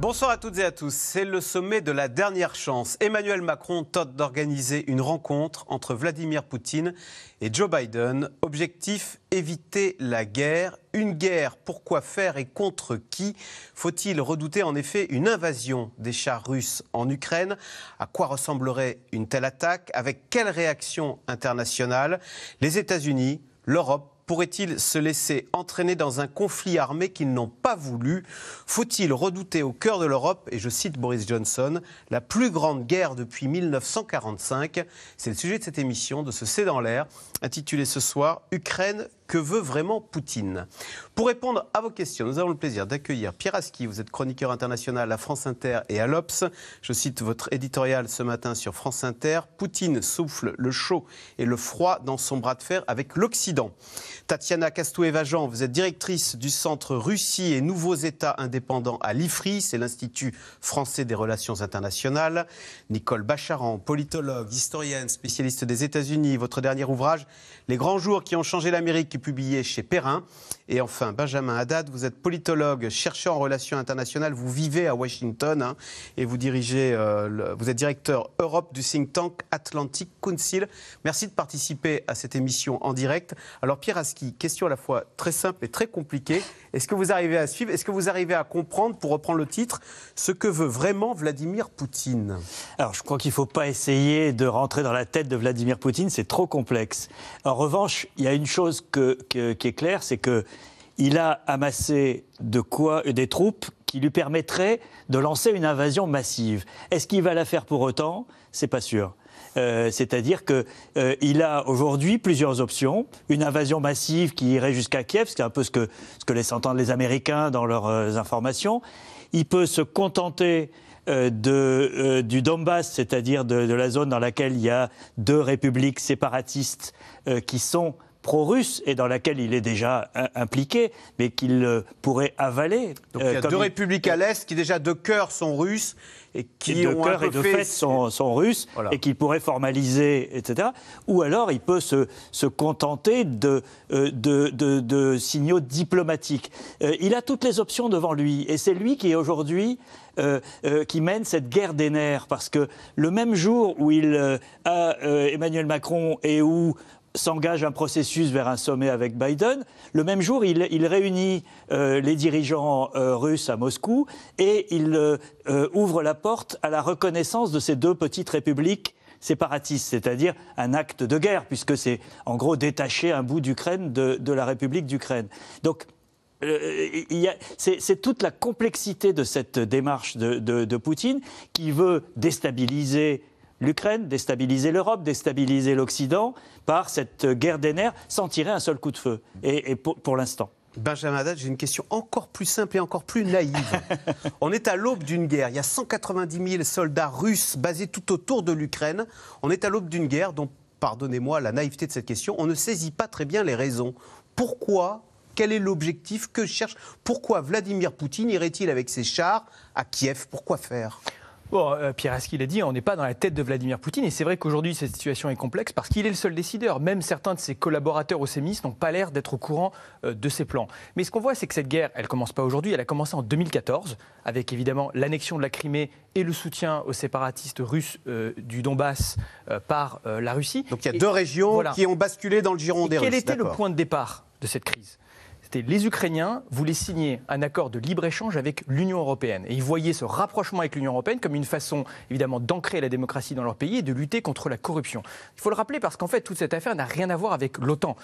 Bonsoir à toutes et à tous. C'est le sommet de la dernière chance. Emmanuel Macron tente d'organiser une rencontre entre Vladimir Poutine et Joe Biden. Objectif, éviter la guerre. Une guerre, pourquoi faire et contre qui? Faut-il redouter en effet une invasion des chars russes en Ukraine? À quoi ressemblerait une telle attaque? Avec quelle réaction internationale? Les États-Unis, l'Europe, pourraient-ils se laisser entraîner dans un conflit armé qu'ils n'ont pas voulu? Faut-il redouter au cœur de l'Europe, et je cite Boris Johnson, la plus grande guerre depuis 1945? C'est le sujet de cette émission, de ce C'est dans l'air, intitulée ce soir « Ukraine, que veut vraiment Poutine ?» Pour répondre à vos questions, nous avons le plaisir d'accueillir Pierre Aski. Vous êtes chroniqueur international à France Inter et à l'Obs. Je cite votre éditorial ce matin sur France Inter. Poutine souffle le chaud et le froid dans son bras de fer avec l'Occident. Tatiana Castoué-Vajan, vous êtes directrice du Centre Russie et Nouveaux États indépendants à l'IFRI, c'est l'Institut français des relations internationales. Nicole Bacharan, politologue, historienne, spécialiste des États-Unis. Votre dernier ouvrage, Les grands jours qui ont changé l'Amérique, publié chez Perrin. Et enfin, Benjamin Haddad, vous êtes politologue, chercheur en relations internationales, vous vivez à Washington et vous dirigez, vous êtes directeur Europe du think tank Atlantic Council. Merci de participer à cette émission en direct. Alors Pierre Aski, question à la fois très simple et très compliquée. Est-ce que vous arrivez à suivre? Est-ce que vous arrivez à comprendre, pour reprendre le titre, ce que veut vraiment Vladimir Poutine? Alors je crois qu'il ne faut pas essayer de rentrer dans la tête de Vladimir Poutine, c'est trop complexe. En revanche, il y a une chose qui est claire, c'est qu'il a amassé des troupes qui lui permettraient de lancer une invasion massive. Est-ce qu'il va la faire pour autant? C'est pas sûr. C'est-à-dire qu'il a aujourd'hui plusieurs options. Une invasion massive qui irait jusqu'à Kiev, c'est un peu ce que laissent entendre les Américains dans leurs informations. Il peut se contenter du Donbass, c'est-à-dire de la zone dans laquelle il y a deux républiques séparatistes qui sont pro-russe et dans laquelle il est déjà impliqué, mais qu'il pourrait avaler. Donc il y a deux républiques à l'Est qui déjà de cœur sont russes et qui ont cœur et de fait sont russes, voilà. Et qu'il pourrait formaliser, etc. Ou alors il peut se contenter de signaux diplomatiques. Il a toutes les options devant lui et c'est lui qui est aujourd'hui qui mène cette guerre des nerfs, parce que le même jour où il a Emmanuel Macron et où s'engage un processus vers un sommet avec Biden, le même jour, il réunit les dirigeants russes à Moscou et il ouvre la porte à la reconnaissance de ces deux petites républiques séparatistes, c'est-à-dire un acte de guerre, puisque c'est en gros détacher un bout d'Ukraine de la République d'Ukraine. Donc, c'est toute la complexité de cette démarche de Poutine qui veut déstabiliser l'Ukraine, déstabiliser l'Europe, déstabiliser l'Occident par cette guerre des nerfs sans tirer un seul coup de feu. Et pour l'instant. Benjamin Haddad, j'ai une question encore plus simple et encore plus naïve. On est à l'aube d'une guerre. Il y a 190 000 soldats russes basés tout autour de l'Ukraine. On est à l'aube d'une guerre dont, pardonnez-moi la naïveté de cette question, on ne saisit pas très bien les raisons. Pourquoi? Quel est l'objectif? Que cherche? Pourquoi Vladimir Poutine irait-il avec ses chars à Kiev? Pourquoi faire? Bon, Pierre Aski l'a dit, on n'est pas dans la tête de Vladimir Poutine et c'est vrai qu'aujourd'hui cette situation est complexe parce qu'il est le seul décideur. Même certains de ses collaborateurs au séminisme n'ont pas l'air d'être au courant de ses plans. Mais ce qu'on voit, c'est que cette guerre, elle ne commence pas aujourd'hui, elle a commencé en 2014 avec évidemment l'annexion de la Crimée et le soutien aux séparatistes russes du Donbass par la Russie. Donc il y a deux régions qui ont basculé dans le giron des Russes. Quel était le point de départ de cette crise? Les Ukrainiens voulaient signer un accord de libre-échange avec l'Union européenne. Et ils voyaient ce rapprochement avec l'Union européenne comme une façon, évidemment, d'ancrer la démocratie dans leur pays et de lutter contre la corruption. Il faut le rappeler parce qu'en fait, toute cette affaire n'a rien à voir avec l'OTAN.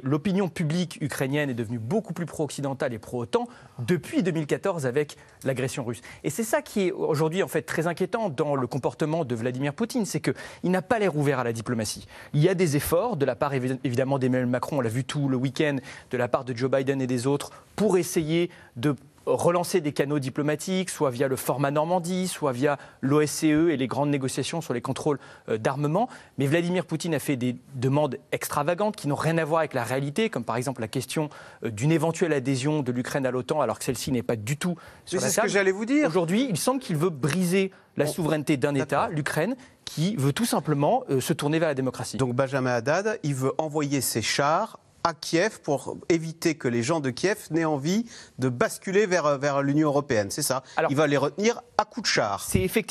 L'opinion publique ukrainienne est devenue beaucoup plus pro-occidentale et pro-OTAN depuis 2014 avec l'agression russe. Et c'est ça qui est aujourd'hui, en fait, très inquiétant dans le comportement de Vladimir Poutine, c'est qu'il n'a pas l'air ouvert à la diplomatie. Il y a des efforts de la part, évidemment, d'Emmanuel Macron, on l'a vu tout le week-end, de la part de Joe Biden et des autres, pour essayer de relancer des canaux diplomatiques, soit via le format Normandie, soit via l'OSCE et les grandes négociations sur les contrôles d'armement. Mais Vladimir Poutine a fait des demandes extravagantes qui n'ont rien à voir avec la réalité, comme par exemple la question d'une éventuelle adhésion de l'Ukraine à l'OTAN, alors que celle-ci n'est pas du tout sur la table. C'est ce que j'allais vous dire. Aujourd'hui, il semble qu'il veut briser la souveraineté d'un État, l'Ukraine, qui veut tout simplement se tourner vers la démocratie. Donc Benjamin Haddad, il veut envoyer ses chars à Kiev pour éviter que les gens de Kiev n'aient envie de basculer vers l'Union européenne, c'est ça? Alors, il va les retenir à coups de char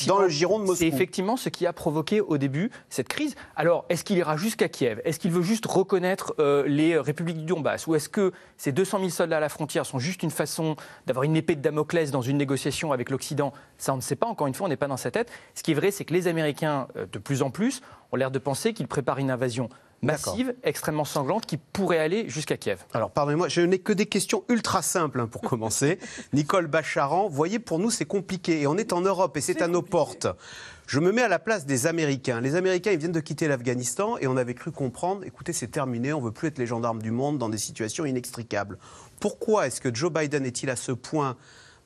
dans le giron de Moscou. C'est effectivement ce qui a provoqué au début cette crise. Alors, est-ce qu'il ira jusqu'à Kiev? Est-ce qu'il veut juste reconnaître les républiques du Donbass? Ou est-ce que ces 200 000 soldats à la frontière sont juste une façon d'avoir une épée de Damoclès dans une négociation avec l'Occident? Ça, on ne sait pas. Encore une fois, on n'est pas dans sa tête. Ce qui est vrai, c'est que les Américains, de plus en plus, ont l'air de penser qu'ils préparent une invasion massive, extrêmement sanglante, qui pourrait aller jusqu'à Kiev. Alors, pardonnez-moi, je n'ai que des questions ultra simples pour commencer. Nicole Bacharan, voyez, pour nous, c'est compliqué. Et on est en Europe et c'est à nos portes. Je me mets à la place des Américains. Les Américains, ils viennent de quitter l'Afghanistan et on avait cru comprendre, écoutez, c'est terminé, on ne veut plus être les gendarmes du monde dans des situations inextricables. Pourquoi est-ce que Joe Biden est-il à ce point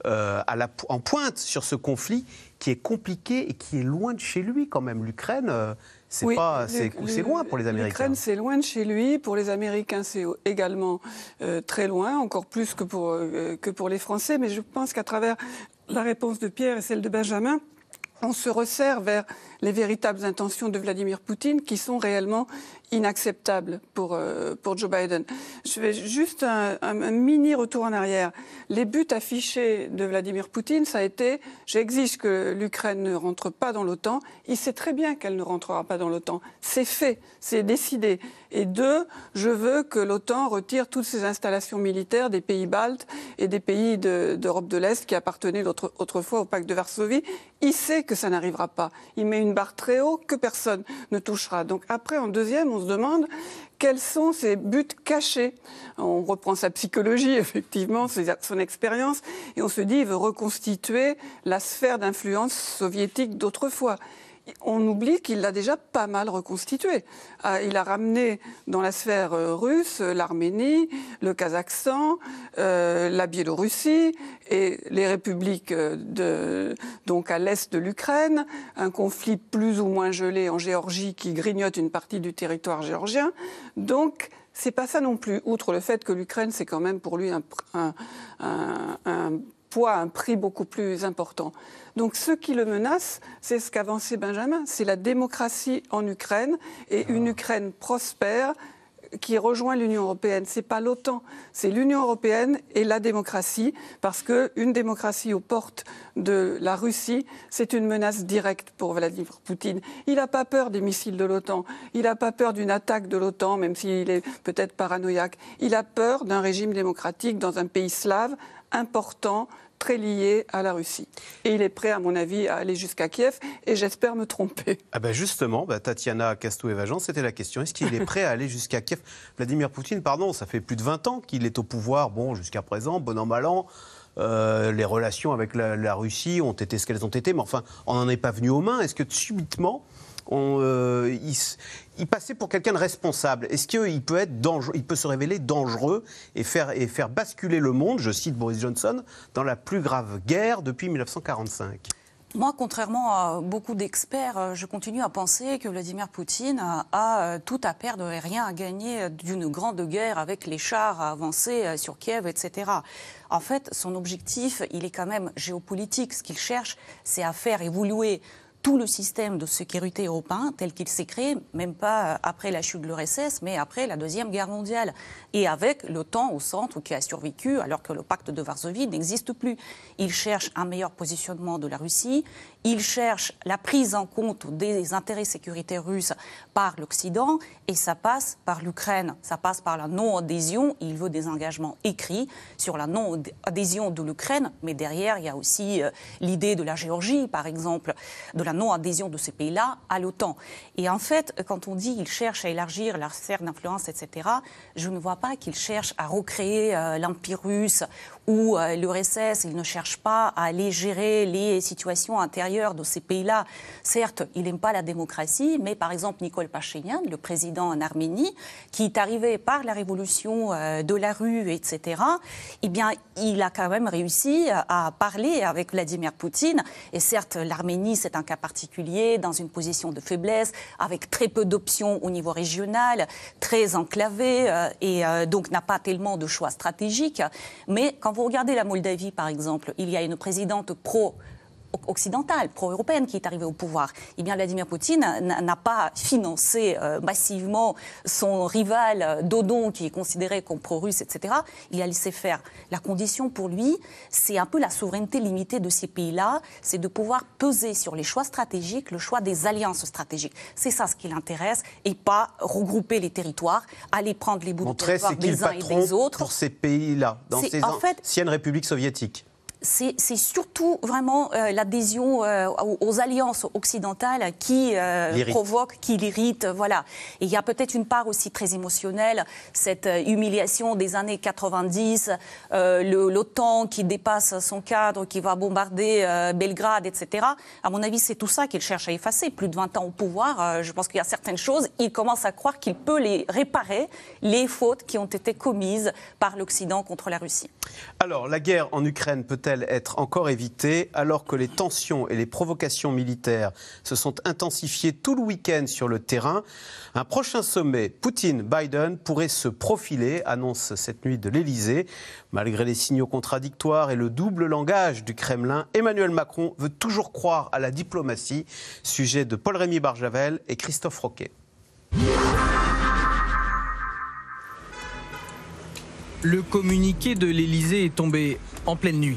en pointe sur ce conflit qui est compliqué et qui est loin de chez lui quand même? L'Ukraine, c'est loin pour les Américains. L'Ukraine, c'est loin de chez lui. Pour les Américains, c'est également très loin, encore plus que pour les Français. Mais je pense qu'à travers la réponse de Pierre et celle de Benjamin, on se resserre vers les véritables intentions de Vladimir Poutine qui sont réellement inacceptables pour Joe Biden. Je vais juste un mini retour en arrière. Les buts affichés de Vladimir Poutine, ça a été « j'exige que l'Ukraine ne rentre pas dans l'OTAN ». Il sait très bien qu'elle ne rentrera pas dans l'OTAN. C'est fait, c'est décidé. Et 2, je veux que l'OTAN retire toutes ses installations militaires des pays baltes et des pays d'Europe de l'Est qui appartenaient autrefois au pacte de Varsovie. Il sait que ça n'arrivera pas. Il met une barre très haut que personne ne touchera. Donc après, en deuxième, on se demande quels sont ses buts cachés. On reprend sa psychologie, effectivement, son expérience, et on se dit il veut reconstituer la sphère d'influence soviétique d'autrefois. On oublie qu'il l'a déjà pas mal reconstitué. Il a ramené dans la sphère russe l'Arménie, le Kazakhstan, la Biélorussie et les républiques donc à l'est de l'Ukraine, un conflit plus ou moins gelé en Géorgie qui grignote une partie du territoire géorgien. Donc, c'est pas ça non plus, outre le fait que l'Ukraine, c'est quand même pour lui un poids, un prix beaucoup plus important. Donc ce qui le menace, c'est ce qu'avançait Benjamin, c'est la démocratie en Ukraine et une Ukraine prospère qui rejoint l'Union européenne. C'est pas l'OTAN, c'est l'Union européenne et la démocratie, parce qu'une démocratie aux portes de la Russie, c'est une menace directe pour Vladimir Poutine. Il n'a pas peur des missiles de l'OTAN, il n'a pas peur d'une attaque de l'OTAN, même s'il est peut-être paranoïaque. Il a peur d'un régime démocratique dans un pays slave important, très lié à la Russie. Et il est prêt, à mon avis, à aller jusqu'à Kiev, et j'espère me tromper. Ah ben justement, Tatiana Castoué-Vajan, c'était la question. Est-ce qu'il est prêt à aller jusqu'à Kiev? Vladimir Poutine, pardon, ça fait plus de 20 ans qu'il est au pouvoir. Bon, jusqu'à présent, bon an, mal an, les relations avec la Russie ont été ce qu'elles ont été, mais enfin, on n'en est pas venu aux mains. Est-ce que subitement, il passait pour quelqu'un de responsable? Est-ce qu'il peut être dangereux, il peut se révéler dangereux et faire basculer le monde, je cite Boris Johnson, dans la plus grave guerre depuis 1945? Moi, contrairement à beaucoup d'experts, je continue à penser que Vladimir Poutine a tout à perdre et rien à gagner d'une grande guerre avec les chars à avancer sur Kiev, etc. En fait, son objectif, il est quand même géopolitique. Ce qu'il cherche, c'est à faire évoluer tout le système de sécurité européen tel qu'il s'est créé, même pas après la chute de l'URSS, mais après la Deuxième Guerre mondiale. Et avec l'OTAN au centre qui a survécu alors que le pacte de Varsovie n'existe plus. Il cherche un meilleur positionnement de la Russie, il cherche la prise en compte des intérêts sécuritaires russes par l'Occident, et ça passe par l'Ukraine, ça passe par la non-adhésion. Il veut des engagements écrits sur la non-adhésion de l'Ukraine, mais derrière, il y a aussi l'idée de la Géorgie, par exemple, de la non-adhésion de ces pays-là à l'OTAN. Et en fait, quand on dit qu'il cherche à élargir la sphère d'influence, etc., je ne vois pas qu'il cherche à recréer l'Empire russe ou l'URSS. Il ne cherche pas à aller gérer les situations intérieures de ces pays-là. Certes, il n'aime pas la démocratie, mais par exemple, Nikol Pachinian, le président en Arménie, qui est arrivé par la révolution de la rue, etc., eh bien, il a quand même réussi à parler avec Vladimir Poutine. Et certes, l'Arménie, c'est un cas particulier, dans une position de faiblesse, avec très peu d'options au niveau régional, très enclavé, et donc n'a pas tellement de choix stratégiques. Mais quand vous regardez la Moldavie, par exemple, il y a une présidente occidentale, pro-européenne qui est arrivée au pouvoir. Eh bien, Vladimir Poutine n'a pas financé massivement son rival Dodon, qui est considéré comme pro-russe, etc. Il a laissé faire. La condition pour lui, c'est un peu la souveraineté limitée de ces pays-là, c'est de pouvoir peser sur les choix stratégiques, le choix des alliances stratégiques. C'est ça ce qui l'intéresse, et pas regrouper les territoires, aller prendre les bouts de territoire des uns et des autres. Pour ces pays-là, dans ces anciennes républiques soviétiques. C'est surtout vraiment l'adhésion aux alliances occidentales qui provoque, qui l'irrite, voilà. Et il y a peut-être une part aussi très émotionnelle, cette humiliation des années 90, l'OTAN qui dépasse son cadre, qui va bombarder Belgrade, etc. À mon avis, c'est tout ça qu'il cherche à effacer. Plus de 20 ans au pouvoir, je pense qu'il y a certaines choses, il commence à croire qu'il peut les réparer, les fautes qui ont été commises par l'Occident contre la Russie. Alors, la guerre en Ukraine peut-elle être encore évitée alors que les tensions et les provocations militaires se sont intensifiées tout le week-end sur le terrain? Un prochain sommet Poutine-Biden pourrait se profiler, annonce cette nuit de l'Elysée. Malgré les signaux contradictoires et le double langage du Kremlin, Emmanuel Macron veut toujours croire à la diplomatie. Sujet de Paul-Rémy Barjavel et Christophe Roquet. Le communiqué de l'Elysée est tombé en pleine nuit.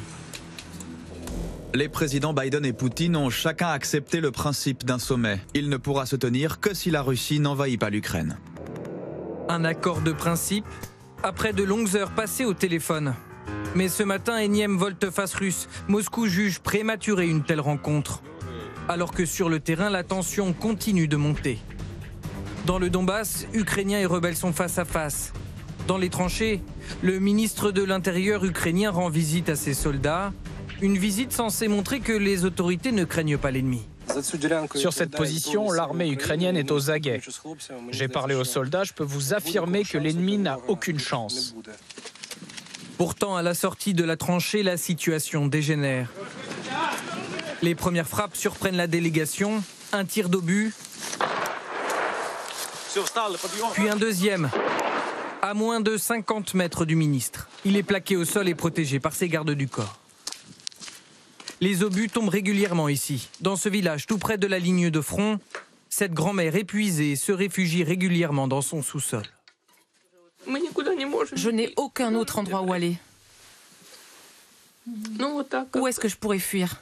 Les présidents Biden et Poutine ont chacun accepté le principe d'un sommet. Il ne pourra se tenir que si la Russie n'envahit pas l'Ukraine. Un accord de principe après de longues heures passées au téléphone. Mais ce matin, énième volte-face russe, Moscou juge prématuré une telle rencontre. Alors que sur le terrain, la tension continue de monter. Dans le Donbass, Ukrainiens et rebelles sont face à face. Dans les tranchées, le ministre de l'Intérieur ukrainien rend visite à ses soldats. Une visite censée montrer que les autorités ne craignent pas l'ennemi. Sur cette position, l'armée ukrainienne est aux aguets. J'ai parlé aux soldats, je peux vous affirmer que l'ennemi n'a aucune chance. Pourtant, à la sortie de la tranchée, la situation dégénère. Les premières frappes surprennent la délégation. Un tir d'obus, puis un deuxième. À moins de 50 mètres du ministre. Il est plaqué au sol et protégé par ses gardes du corps. Les obus tombent régulièrement ici, dans ce village tout près de la ligne de front. Cette grand-mère épuisée se réfugie régulièrement dans son sous-sol. Je n'ai aucun autre endroit où aller. Où est-ce que je pourrais fuir?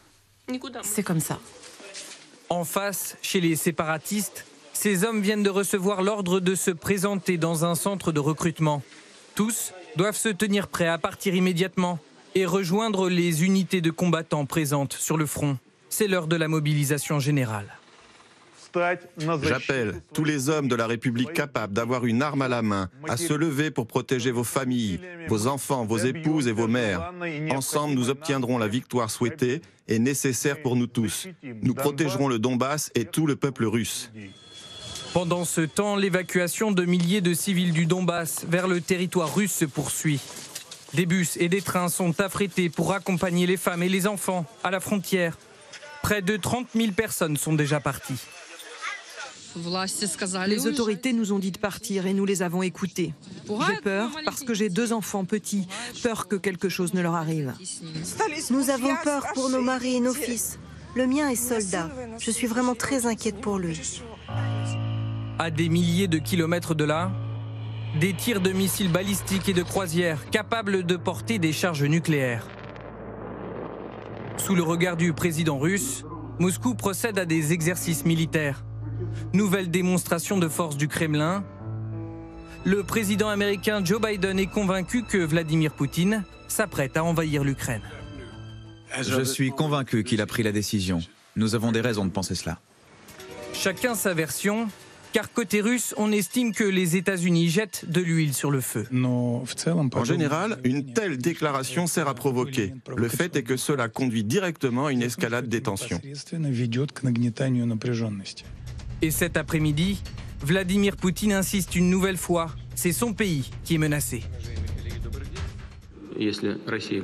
C'est comme ça. En face, chez les séparatistes, ces hommes viennent de recevoir l'ordre de se présenter dans un centre de recrutement. Tous doivent se tenir prêts à partir immédiatement et rejoindre les unités de combattants présentes sur le front. C'est l'heure de la mobilisation générale. J'appelle tous les hommes de la République capables d'avoir une arme à la main à se lever pour protéger vos familles, vos enfants, vos épouses et vos mères. Ensemble, nous obtiendrons la victoire souhaitée et nécessaire pour nous tous. Nous protégerons le Donbass et tout le peuple russe. Pendant ce temps, l'évacuation de milliers de civils du Donbass vers le territoire russe se poursuit. Des bus et des trains sont affrétés pour accompagner les femmes et les enfants à la frontière. Près de 30 000 personnes sont déjà parties. Les autorités nous ont dit de partir et nous les avons écoutés. J'ai peur parce que j'ai 2 enfants petits, peur que quelque chose ne leur arrive. Nous avons peur pour nos maris et nos fils. Le mien est soldat. Je suis vraiment très inquiète pour lui. À des milliers de kilomètres de là, des tirs de missiles balistiques et de croisières capables de porter des charges nucléaires. Sous le regard du président russe, Moscou procède à des exercices militaires. Nouvelle démonstration de force du Kremlin. Le président américain Joe Biden est convaincu que Vladimir Poutine s'apprête à envahir l'Ukraine. Je suis convaincu qu'il a pris la décision. Nous avons des raisons de penser cela. Chacun sa version, car côté russe, on estime que les États-Unis jettent de l'huile sur le feu. En général, une telle déclaration sert à provoquer. Le fait est que cela conduit directement à une escalade des tensions. Et cet après-midi, Vladimir Poutine insiste une nouvelle fois, c'est son pays qui est menacé.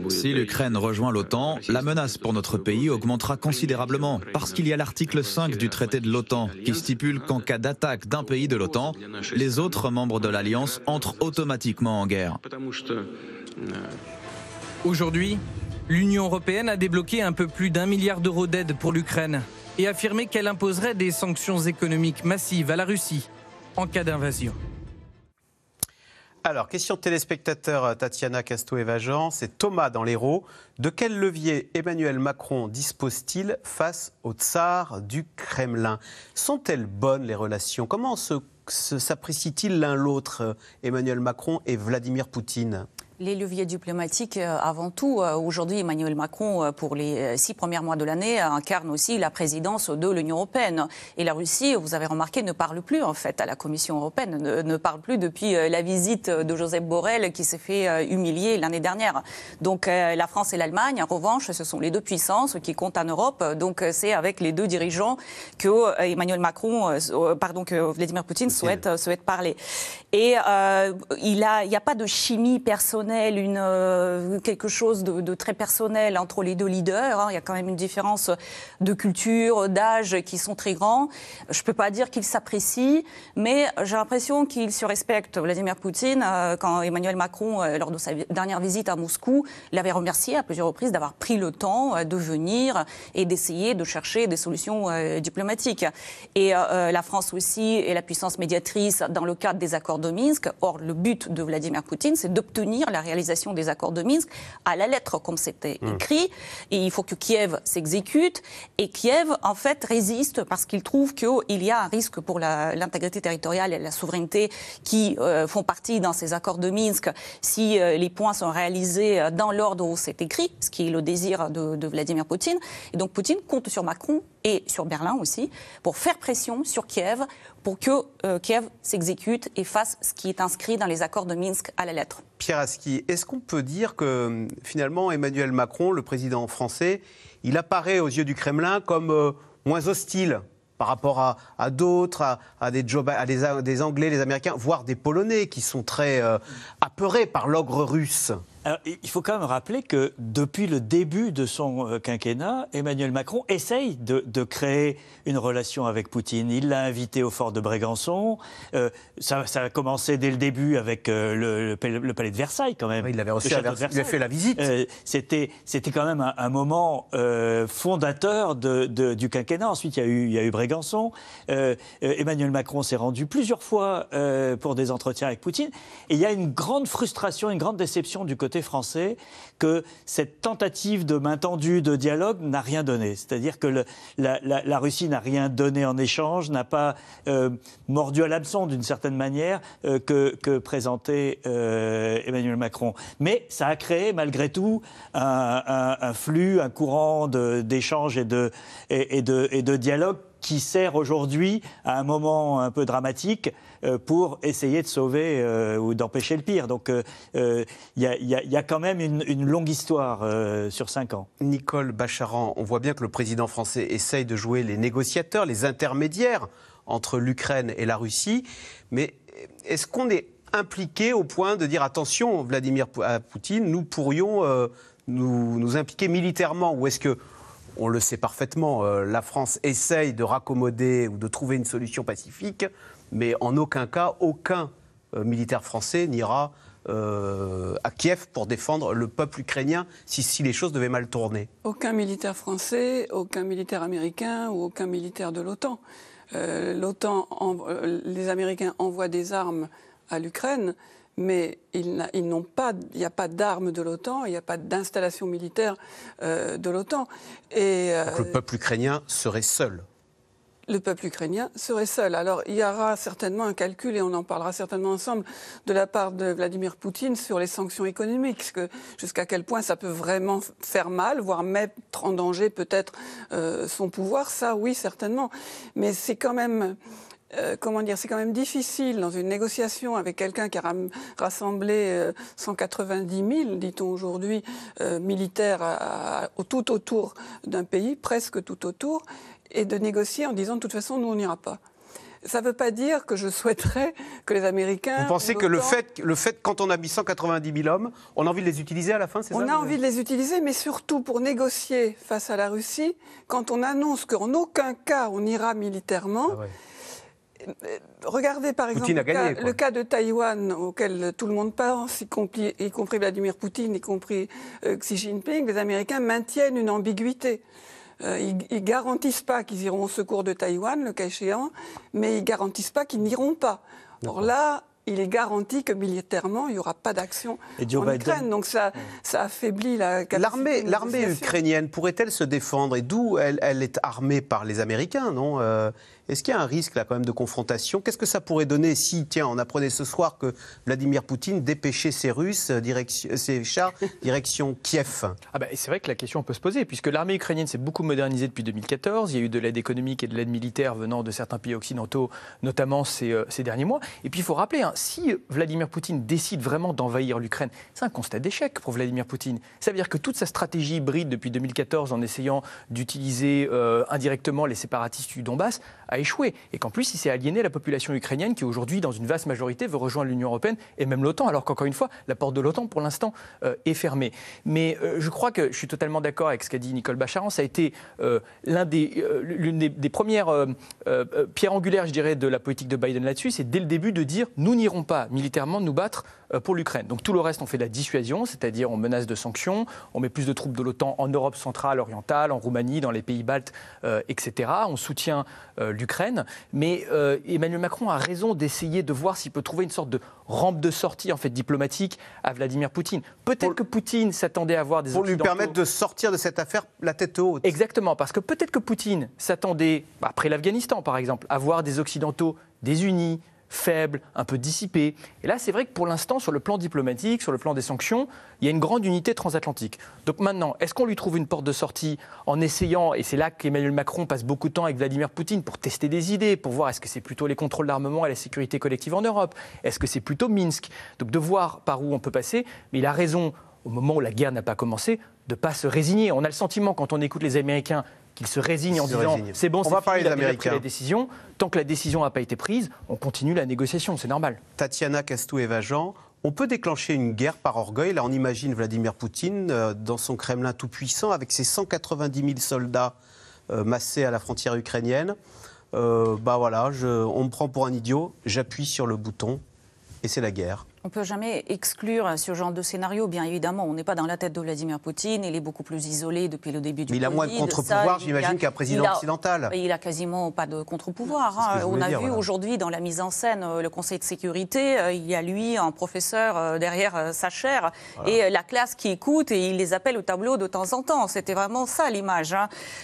Si l'Ukraine rejoint l'OTAN, la menace pour notre pays augmentera considérablement parce qu'il y a l'article 5 du traité de l'OTAN qui stipule qu'en cas d'attaque d'un pays de l'OTAN, les autres membres de l'Alliance entrent automatiquement en guerre. Aujourd'hui, L'Union européenne a débloqué un peu plus d'1 milliard d'euros d'aide pour l'Ukraine et affirmé qu'elle imposerait des sanctions économiques massives à la Russie en cas d'invasion. Alors, question de téléspectateur Tatiana Casto-Evajan, c'est Thomas dans l'Hérault. De quel levier Emmanuel Macron dispose-t-il face au tsar du Kremlin? Sont-elles bonnes les relations? Comment s'apprécient-ils l'un l'autre, Emmanuel Macron et Vladimir Poutine? Les leviers diplomatiques avant tout. Aujourd'hui, Emmanuel Macron, pour les 6 premiers mois de l'année, incarne aussi la présidence de l'Union européenne. Et la Russie, vous avez remarqué, ne parle plus en fait à la Commission européenne, ne parle plus depuis la visite de Joseph Borrell qui s'est fait humilier l'année dernière. Donc la France et l'Allemagne, en revanche, ce sont les deux puissances qui comptent en Europe. Donc c'est avec les deux dirigeants que que Vladimir Poutine souhaite parler. Et il n'y a pas de chimie personnelle, quelque chose de très personnel entre les deux leaders. Il y a quand même une différence de culture, d'âge qui sont très grands. Je ne peux pas dire qu'ils s'apprécient, mais j'ai l'impression qu'ils se respectent. Vladimir Poutine, quand Emmanuel Macron, lors de sa dernière visite à Moscou, l'avait remercié à plusieurs reprises d'avoir pris le temps de venir et d'essayer de chercher des solutions diplomatiques. Et la France aussi est la puissance médiatrice dans le cadre des accords de Minsk. Or, le but de Vladimir Poutine, c'est d'obtenir la réalisation des accords de Minsk à la lettre, comme c'était écrit. Et il faut que Kiev s'exécute. Et Kiev, en fait, résiste parce qu'il trouve qu'il y a un risque pour l'intégrité territoriale et la souveraineté qui font partie dans ces accords de Minsk si les points sont réalisés dans l'ordre où c'est écrit, ce qui est le désir de Vladimir Poutine. Et donc Poutine compte sur Macron et sur Berlin aussi pour faire pression sur Kiev pour que Kiev s'exécute et fasse ce qui est inscrit dans les accords de Minsk à la lettre. Pierre Aski, est-ce qu'on peut dire que finalement Emmanuel Macron, le président français, il apparaît aux yeux du Kremlin comme moins hostile par rapport à d'autres, à des Anglais, des Américains, voire des Polonais qui sont très apeurés par l'ogre russe? Alors, il faut quand même rappeler que depuis le début de son quinquennat, Emmanuel Macron essaye de créer une relation avec Poutine. Il l'a invité au fort de Brégançon. Ça a commencé dès le début avec le palais de Versailles, quand même. Oui, il l'avait reçu à Versailles. Il a fait la visite. C'était quand même un moment fondateur du quinquennat. Ensuite, il y a eu Brégançon. Emmanuel Macron s'est rendu plusieurs fois pour des entretiens avec Poutine. Et il y a une grande frustration, une grande déception du côté français que cette tentative de main tendue, de dialogue n'a rien donné. C'est-à-dire que la Russie n'a rien donné en échange, n'a pas mordu à l'hameçon d'une certaine manière que présentait Emmanuel Macron. Mais ça a créé malgré tout un flux, un courant d'échanges et de dialogue qui sert aujourd'hui à un moment un peu dramatique pour essayer de sauver ou d'empêcher le pire. Donc il y a quand même une longue histoire sur 5 ans. Nicole Bacharan, on voit bien que le président français essaye de jouer les négociateurs, les intermédiaires entre l'Ukraine et la Russie. Mais est-ce qu'on est impliqué au point de dire attention, Vladimir Poutine, nous pourrions nous impliquer militairement, ou est-ce que on le sait parfaitement, la France essaye de raccommoder ou de trouver une solution pacifique, mais en aucun cas, aucun militaire français n'ira à Kiev pour défendre le peuple ukrainien si les choses devaient mal tourner. Aucun militaire français, aucun militaire américain ou aucun militaire de l'OTAN. Les Américains envoient des armes à l'Ukraine, mais il n'y a pas d'armes de l'OTAN, il n'y a pas d'installation militaire de l'OTAN. Donc le peuple ukrainien serait seul. Le peuple ukrainien serait seul. Alors il y aura certainement un calcul, et on en parlera certainement ensemble, de la part de Vladimir Poutine sur les sanctions économiques, jusqu'à quel point ça peut vraiment faire mal, voire mettre en danger peut-être son pouvoir, ça oui certainement. Mais c'est quand même... c'est quand même difficile dans une négociation avec quelqu'un qui a rassemblé 190 000, dit-on aujourd'hui, militaires tout autour d'un pays, presque tout autour, et de négocier en disant de toute façon nous on n'ira pas. Ça ne veut pas dire que je souhaiterais que les Américains... Vous pensez que le fait quand on a mis 190 000 hommes, on a envie de les utiliser à la fin, c'est ça? On a envie de les utiliser, mais surtout pour négocier face à la Russie, quand on annonce qu'en aucun cas on ira militairement... Ah ouais. Regardez par exemple le cas de Taïwan auquel tout le monde pense, y compris Vladimir Poutine, y compris Xi Jinping. Les Américains maintiennent une ambiguïté. Ils ne garantissent pas qu'ils iront au secours de Taïwan, le cas échéant, mais ils ne garantissent pas qu'ils n'iront pas. Or là, il est garanti que militairement, il n'y aura pas d'action en Ukraine. Donc ça affaiblit la capacité. L'armée ukrainienne pourrait-elle se défendre? Et d'où elle est armée par les Américains, non? Est-ce qu'il y a un risque là quand même de confrontation? Qu'est-ce que ça pourrait donner si, tiens, on apprenait ce soir que Vladimir Poutine dépêchait ses Russes, ses chars, direction Kiev? C'est vrai que la question peut se poser, puisque l'armée ukrainienne s'est beaucoup modernisée depuis 2014. Il y a eu de l'aide économique et de l'aide militaire venant de certains pays occidentaux, notamment ces derniers mois. Et puis il faut rappeler, si Vladimir Poutine décide vraiment d'envahir l'Ukraine, c'est un constat d'échec pour Vladimir Poutine. Ça veut dire que toute sa stratégie hybride depuis 2014, en essayant d'utiliser indirectement les séparatistes du Donbass, a échoué. Et qu'en plus, il s'est aliéné la population ukrainienne qui, aujourd'hui, dans une vaste majorité, veut rejoindre l'Union européenne et même l'OTAN, alors qu'encore une fois, la porte de l'OTAN, pour l'instant, est fermée. Mais je crois que je suis totalement d'accord avec ce qu'a dit Nicole Bacharan. Ça a été l'une des premières pierres angulaires, je dirais, de la politique de Biden là-dessus. C'est dès le début de dire « nous n'irons pas militairement nous battre pour l'Ukraine ». Donc tout le reste, on fait de la dissuasion, c'est-à-dire on menace de sanctions, on met plus de troupes de l'OTAN en Europe centrale, orientale, en Roumanie, dans les pays baltes, etc. On soutient l'Ukraine. Mais Emmanuel Macron a raison d'essayer de voir s'il peut trouver une sorte de rampe de sortie en fait, diplomatique à Vladimir Poutine. Peut-être que Poutine s'attendait à avoir des Pour Occidentaux... lui permettre de sortir de cette affaire la tête haute. Exactement, parce que peut-être que Poutine s'attendait, après l'Afghanistan par exemple, à voir des Occidentaux désunis, faible, un peu dissipé. Et là, c'est vrai que pour l'instant, sur le plan diplomatique, sur le plan des sanctions, il y a une grande unité transatlantique. Donc maintenant, est-ce qu'on lui trouve une porte de sortie en essayant, et c'est là qu'Emmanuel Macron passe beaucoup de temps avec Vladimir Poutine pour tester des idées, pour voir est-ce que c'est plutôt les contrôles d'armement et la sécurité collective en Europe, est-ce que c'est plutôt Minsk? Donc de voir par où on peut passer, mais il a raison, au moment où la guerre n'a pas commencé, de ne pas se résigner. On a le sentiment, quand on écoute les Américains, qu'ils se résignent en disant c'est bon, c'est fini, il a déjà pris la décision. Tant que la décision n'a pas été prise, on continue la négociation, c'est normal. Tatiana Castou-Evajan, on peut déclencher une guerre par orgueil. Là, on imagine Vladimir Poutine dans son Kremlin tout-puissant avec ses 190 000 soldats massés à la frontière ukrainienne. On me prend pour un idiot, j'appuie sur le bouton et c'est la guerre. On ne peut jamais exclure ce genre de scénario, bien évidemment. On n'est pas dans la tête de Vladimir Poutine, il est beaucoup plus isolé depuis le début du Covid. Mais il a moins de contre-pouvoir, j'imagine, qu'un président occidental. Il n'a quasiment pas de contre-pouvoir. On a vu aujourd'hui dans la mise en scène le Conseil de sécurité, il y a lui, un professeur derrière sa chaire, et la classe qui écoute, et il les appelle au tableau de temps en temps. C'était vraiment ça l'image.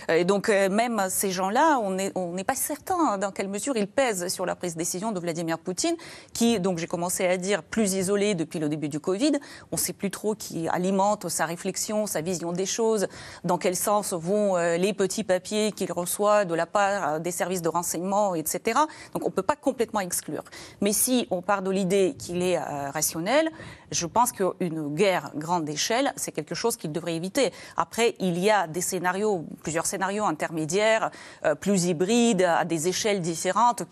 Et donc même ces gens-là, on n'est pas certain dans quelle mesure ils pèsent sur la prise de décision de Vladimir Poutine, qui, donc j'ai commencé à dire, plus isolé depuis le début du Covid. On ne sait plus trop qui alimente sa réflexion, sa vision des choses, dans quel sens vont les petits papiers qu'il reçoit de la part des services de renseignement, etc. Donc on ne peut pas complètement exclure. Mais si on part de l'idée qu'il est rationnel, je pense qu'une guerre grande échelle, c'est quelque chose qu'il devrait éviter. Après, il y a des scénarios, plusieurs scénarios intermédiaires, plus hybrides, à des échelles différentes,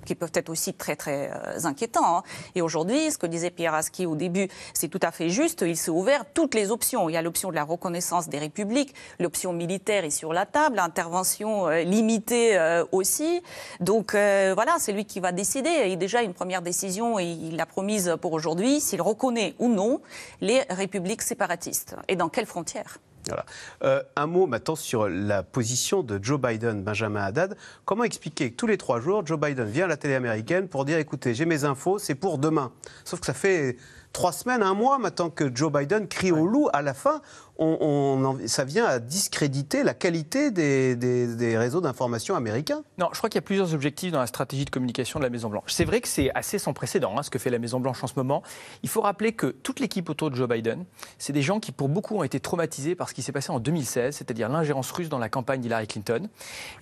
qui peuvent être aussi très, très inquiétants. Et aujourd'hui, ce que disait Pierre Aski au début, c'est tout à fait juste. Il s'est ouvert toutes les options. Il y a l'option de la reconnaissance des républiques, l'option militaire est sur la table, l'intervention limitée aussi. Donc voilà, c'est lui qui va décider. Et déjà, une première décision, il l'a promise pour aujourd'hui, s'il reconnaît ou non les républiques séparatistes. Et dans quelles frontières ? Voilà. Un mot maintenant sur la position de Joe Biden, Benjamin Haddad. Comment expliquer que tous les 3 jours, Joe Biden vient à la télé américaine pour dire écoutez, j'ai mes infos, c'est pour demain. Sauf que ça fait 3 semaines, 1 mois maintenant que Joe Biden crie au loup. À la fin, ça vient à discréditer la qualité des réseaux d'information américains. Non, je crois qu'il y a plusieurs objectifs dans la stratégie de communication de la Maison-Blanche. C'est vrai que c'est assez sans précédent ce que fait la Maison-Blanche en ce moment. Il faut rappeler que toute l'équipe autour de Joe Biden, c'est des gens qui, pour beaucoup, ont été traumatisés par ce qui s'est passé en 2016, c'est-à-dire l'ingérence russe dans la campagne d'Hillary Clinton.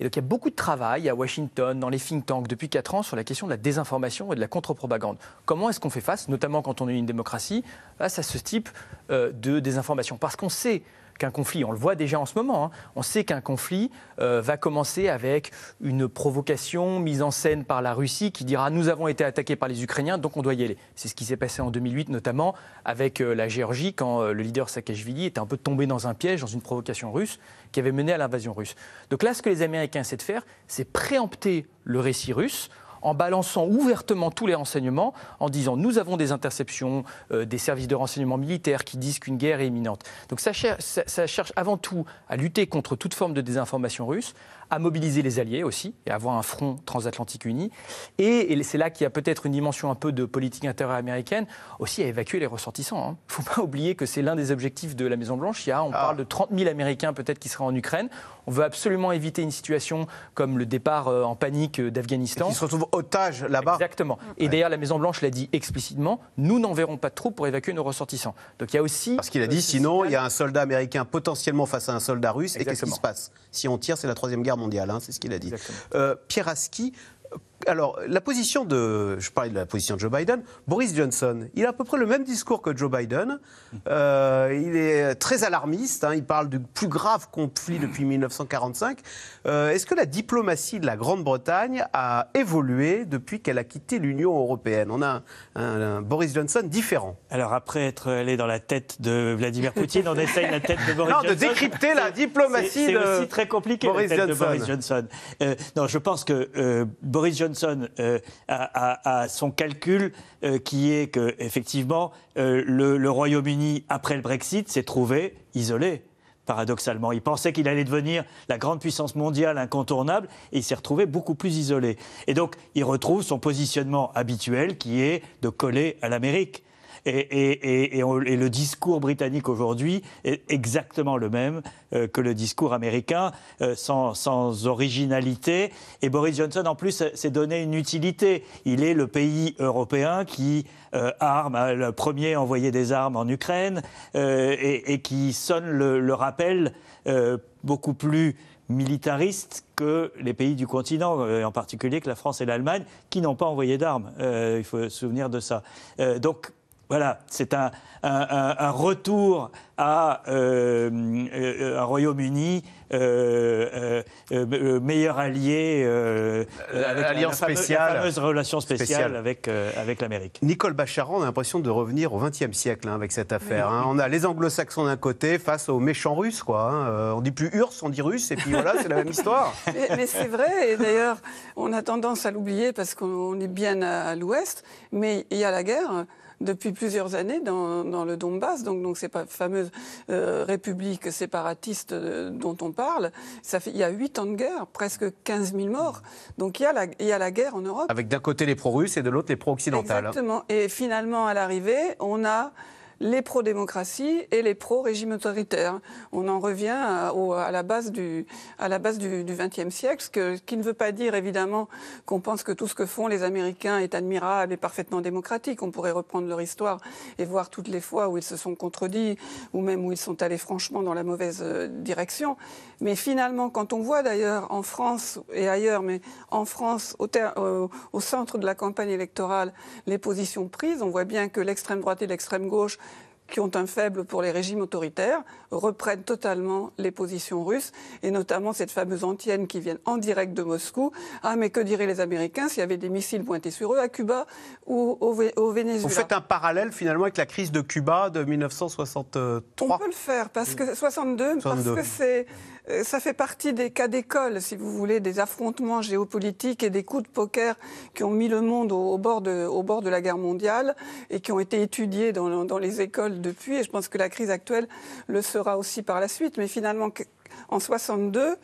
Et donc il y a beaucoup de travail à Washington, dans les think tanks, depuis 4 ans, sur la question de la désinformation et de la contre-propagande. Comment est-ce qu'on fait face, notamment quand on est une démocratie, face à ce type de désinformation ? Parce qu'on sait qu'un conflit, on le voit déjà en ce moment, on sait qu'un conflit va commencer avec une provocation mise en scène par la Russie qui dira « nous avons été attaqués par les Ukrainiens, donc on doit y aller ». C'est ce qui s'est passé en 2008 notamment avec la Géorgie quand le leader Saakashvili était un peu tombé dans un piège, dans une provocation russe qui avait mené à l'invasion russe. Donc là, ce que les Américains essaient de faire, c'est préempter le récit russe en balançant ouvertement tous les renseignements, en disant nous avons des interceptions des services de renseignement militaires qui disent qu'une guerre est imminente. Donc ça cherche avant tout à lutter contre toute forme de désinformation russe, à mobiliser les alliés aussi, et à avoir un front transatlantique uni. Et c'est là qu'il y a peut-être une dimension un peu de politique intérieure américaine, aussi à évacuer les ressortissants. Il ne faut pas oublier que c'est l'un des objectifs de la Maison-Blanche. On parle de 30 000 Américains peut-être qui seraient en Ukraine. On veut absolument éviter une situation comme le départ en panique d'Afghanistan. Qui se retrouvent otages là-bas. Exactement. Et d'ailleurs, la Maison-Blanche l'a dit explicitement, nous n'enverrons pas de troupes pour évacuer nos ressortissants. Donc il y a aussi... Parce qu'il a dit, sinon, il y a un soldat américain potentiellement face à un soldat russe. Exactement. Et qu'est-ce qui se passe? Si on tire, c'est la Troisième Guerre mondiale, hein, c'est ce qu'il a dit. Pierre Aski, alors, je parlais de la position de Joe Biden. Boris Johnson, il a à peu près le même discours que Joe Biden. Il est très alarmiste, hein, il parle du plus grave conflit depuis 1945. Est-ce que la diplomatie de la Grande-Bretagne a évolué depuis qu'elle a quitté l'Union européenne? On a un Boris Johnson différent. Alors, après être allé dans la tête de Vladimir Poutine, on essaye la tête de Boris Johnson. Non, de décrypter la diplomatie c'est aussi très compliqué, Boris la tête Johnson. de Boris Johnson. Non, je pense que Boris Johnson a son calcul qui est que effectivement le Royaume-Uni après le Brexit s'est trouvé isolé. Paradoxalement, il pensait qu'il allait devenir la grande puissance mondiale incontournable et il s'est retrouvé beaucoup plus isolé. Et donc, il retrouve son positionnement habituel qui est de coller à l'Amérique. Et le discours britannique aujourd'hui est exactement le même que le discours américain, sans originalité. Et Boris Johnson, en plus, s'est donné une utilité. Il est le pays européen qui arme, le premier à envoyer des armes en Ukraine, et qui sonne le rappel beaucoup plus militariste que les pays du continent, en particulier que la France et l'Allemagne, qui n'ont pas envoyé d'armes. Il faut se souvenir de ça. Donc, voilà, c'est un retour à un Royaume-Uni meilleur allié, avec Alliance spéciale, la fameuse relation spéciale avec l'Amérique. Nicole Bacharan, on a l'impression de revenir au XXe siècle avec cette affaire. Hein. On a les anglo-saxons d'un côté face aux méchants russes. On ne dit plus URSS, on dit russe, et puis voilà, c'est la même histoire. Mais c'est vrai, et d'ailleurs, on a tendance à l'oublier parce qu'on est bien à l'ouest, mais il y a la guerre depuis plusieurs années dans le Donbass, donc ces fameuses républiques séparatistes dont on parle. Il y a 8 ans de guerre, presque 15 000 morts. Donc il y a la guerre en Europe. Avec d'un côté les pro-russes et de l'autre les pro-occidentales. Exactement. Et finalement, à l'arrivée, on a les pro-démocratie et les pro-régime autoritaire. On en revient à la base du XXe siècle, ce qui ne veut pas dire évidemment qu'on pense que tout ce que font les Américains est admirable et parfaitement démocratique. On pourrait reprendre leur histoire et voir toutes les fois où ils se sont contredits ou même où ils sont allés franchement dans la mauvaise direction. Mais finalement, quand on voit d'ailleurs en France et ailleurs, mais en France, au centre de la campagne électorale, les positions prises, on voit bien que l'extrême droite et l'extrême gauche, qui ont un faible pour les régimes autoritaires, reprennent totalement les positions russes, et notamment cette fameuse antienne qui vient en direct de Moscou. Ah, mais que diraient les Américains s'il y avait des missiles pointés sur eux à Cuba ou au Venezuela? Vous faites un parallèle finalement avec la crise de Cuba de 1963. On peut le faire, parce que 62. Parce que ça fait partie des cas d'école, si vous voulez, des affrontements géopolitiques et des coups de poker qui ont mis le monde au bord de la guerre mondiale et qui ont été étudiés dans les écoles depuis. Et je pense que la crise actuelle le sera aussi par la suite. Mais finalement, en 62,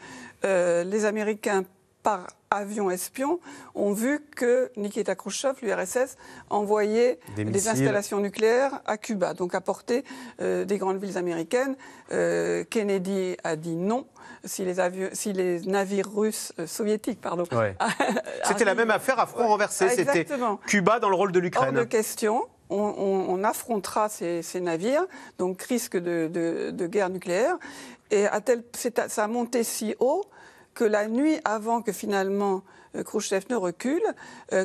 les Américains, par avion espion, ont vu que Nikita Khrouchtchev, l'URSS, envoyait des installations nucléaires à Cuba, donc à portée des grandes villes américaines. Kennedy a dit non. Si les navires russes, soviétiques, pardon. Ouais. C'était la même affaire à front renversé. C'était Cuba dans le rôle de l'Ukraine. Hors de question. On affrontera ces navires, donc risque de guerre nucléaire. Et ça a monté si haut que la nuit avant que finalement Khrouchtchev ne recule,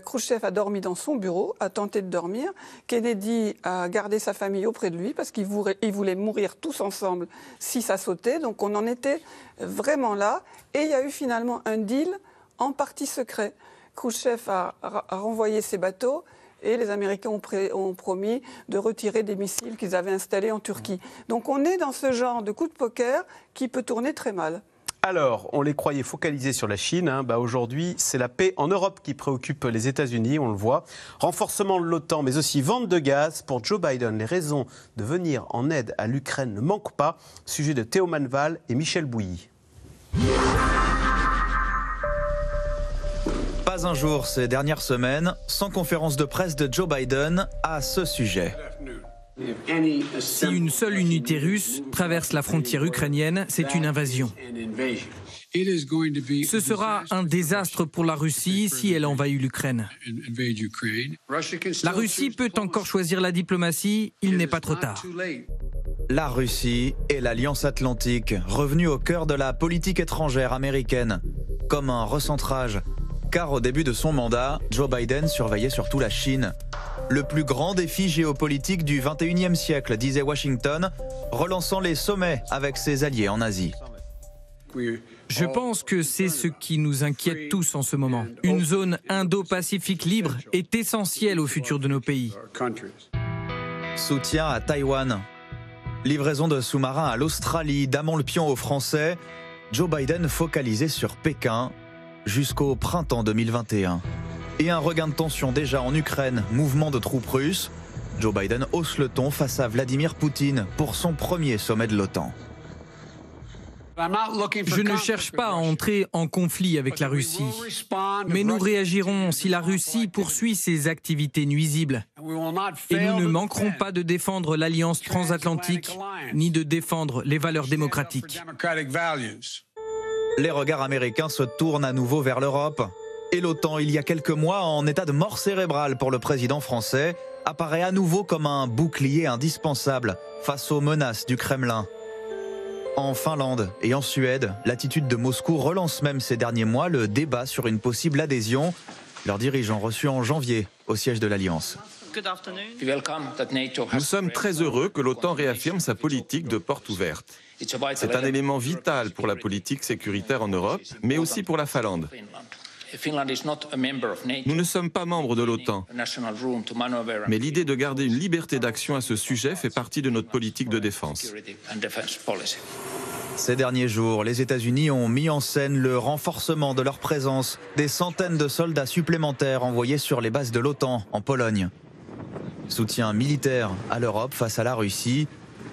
Khrouchtchev a dormi dans son bureau, a tenté de dormir. Kennedy a gardé sa famille auprès de lui parce qu'il voulait mourir tous ensemble si ça sautait. Donc on en était vraiment là. Et il y a eu finalement un deal en partie secret. Khrouchtchev a renvoyé ses bateaux et les Américains ont promis de retirer des missiles qu'ils avaient installés en Turquie. Donc on est dans ce genre de coup de poker qui peut tourner très mal. Alors, on les croyait focalisés sur la Chine. Aujourd'hui, c'est la paix en Europe qui préoccupe les États-Unis, on le voit. Renforcement de l'OTAN, mais aussi vente de gaz. Pour Joe Biden, les raisons de venir en aide à l'Ukraine ne manquent pas. Sujet de Théo Manval et Michel Bouilly. Pas un jour ces dernières semaines sans conférence de presse de Joe Biden à ce sujet. Si une seule unité russe traverse la frontière ukrainienne, c'est une invasion. Ce sera un désastre pour la Russie si elle envahit l'Ukraine. La Russie peut encore choisir la diplomatie, il n'est pas trop tard. La Russie et l'Alliance Atlantique, revenus au cœur de la politique étrangère américaine, comme un recentrage. Car au début de son mandat, Joe Biden surveillait surtout la Chine. Le plus grand défi géopolitique du XXIe siècle, disait Washington, relançant les sommets avec ses alliés en Asie. Je pense que c'est ce qui nous inquiète tous en ce moment. Une zone Indo-Pacifique libre est essentielle au futur de nos pays. Soutien à Taïwan. Livraison de sous-marins à l'Australie, damant le pion aux Français. Joe Biden focalisé sur Pékin jusqu'au printemps 2021. Et un regain de tension déjà en Ukraine, mouvement de troupes russes. Joe Biden hausse le ton face à Vladimir Poutine pour son premier sommet de l'OTAN. Je ne cherche pas à entrer en conflit avec la Russie, mais nous réagirons si la Russie poursuit ses activités nuisibles. Et nous ne manquerons pas de défendre l'alliance transatlantique, ni de défendre les valeurs démocratiques. Les regards américains se tournent à nouveau vers l'Europe. Et l'OTAN, il y a quelques mois, en état de mort cérébrale pour le président français, apparaît à nouveau comme un bouclier indispensable face aux menaces du Kremlin. En Finlande et en Suède, l'attitude de Moscou relance même ces derniers mois le débat sur une possible adhésion. Leurs dirigeants reçus en janvier au siège de l'Alliance. Nous sommes très heureux que l'OTAN réaffirme sa politique de porte ouverte. C'est un élément vital pour la politique sécuritaire en Europe, mais aussi pour la Finlande. Nous ne sommes pas membres de l'OTAN, mais l'idée de garder une liberté d'action à ce sujet fait partie de notre politique de défense. Ces derniers jours, les États-Unis ont mis en scène le renforcement de leur présence, des centaines de soldats supplémentaires envoyés sur les bases de l'OTAN en Pologne. Soutien militaire à l'Europe face à la Russie,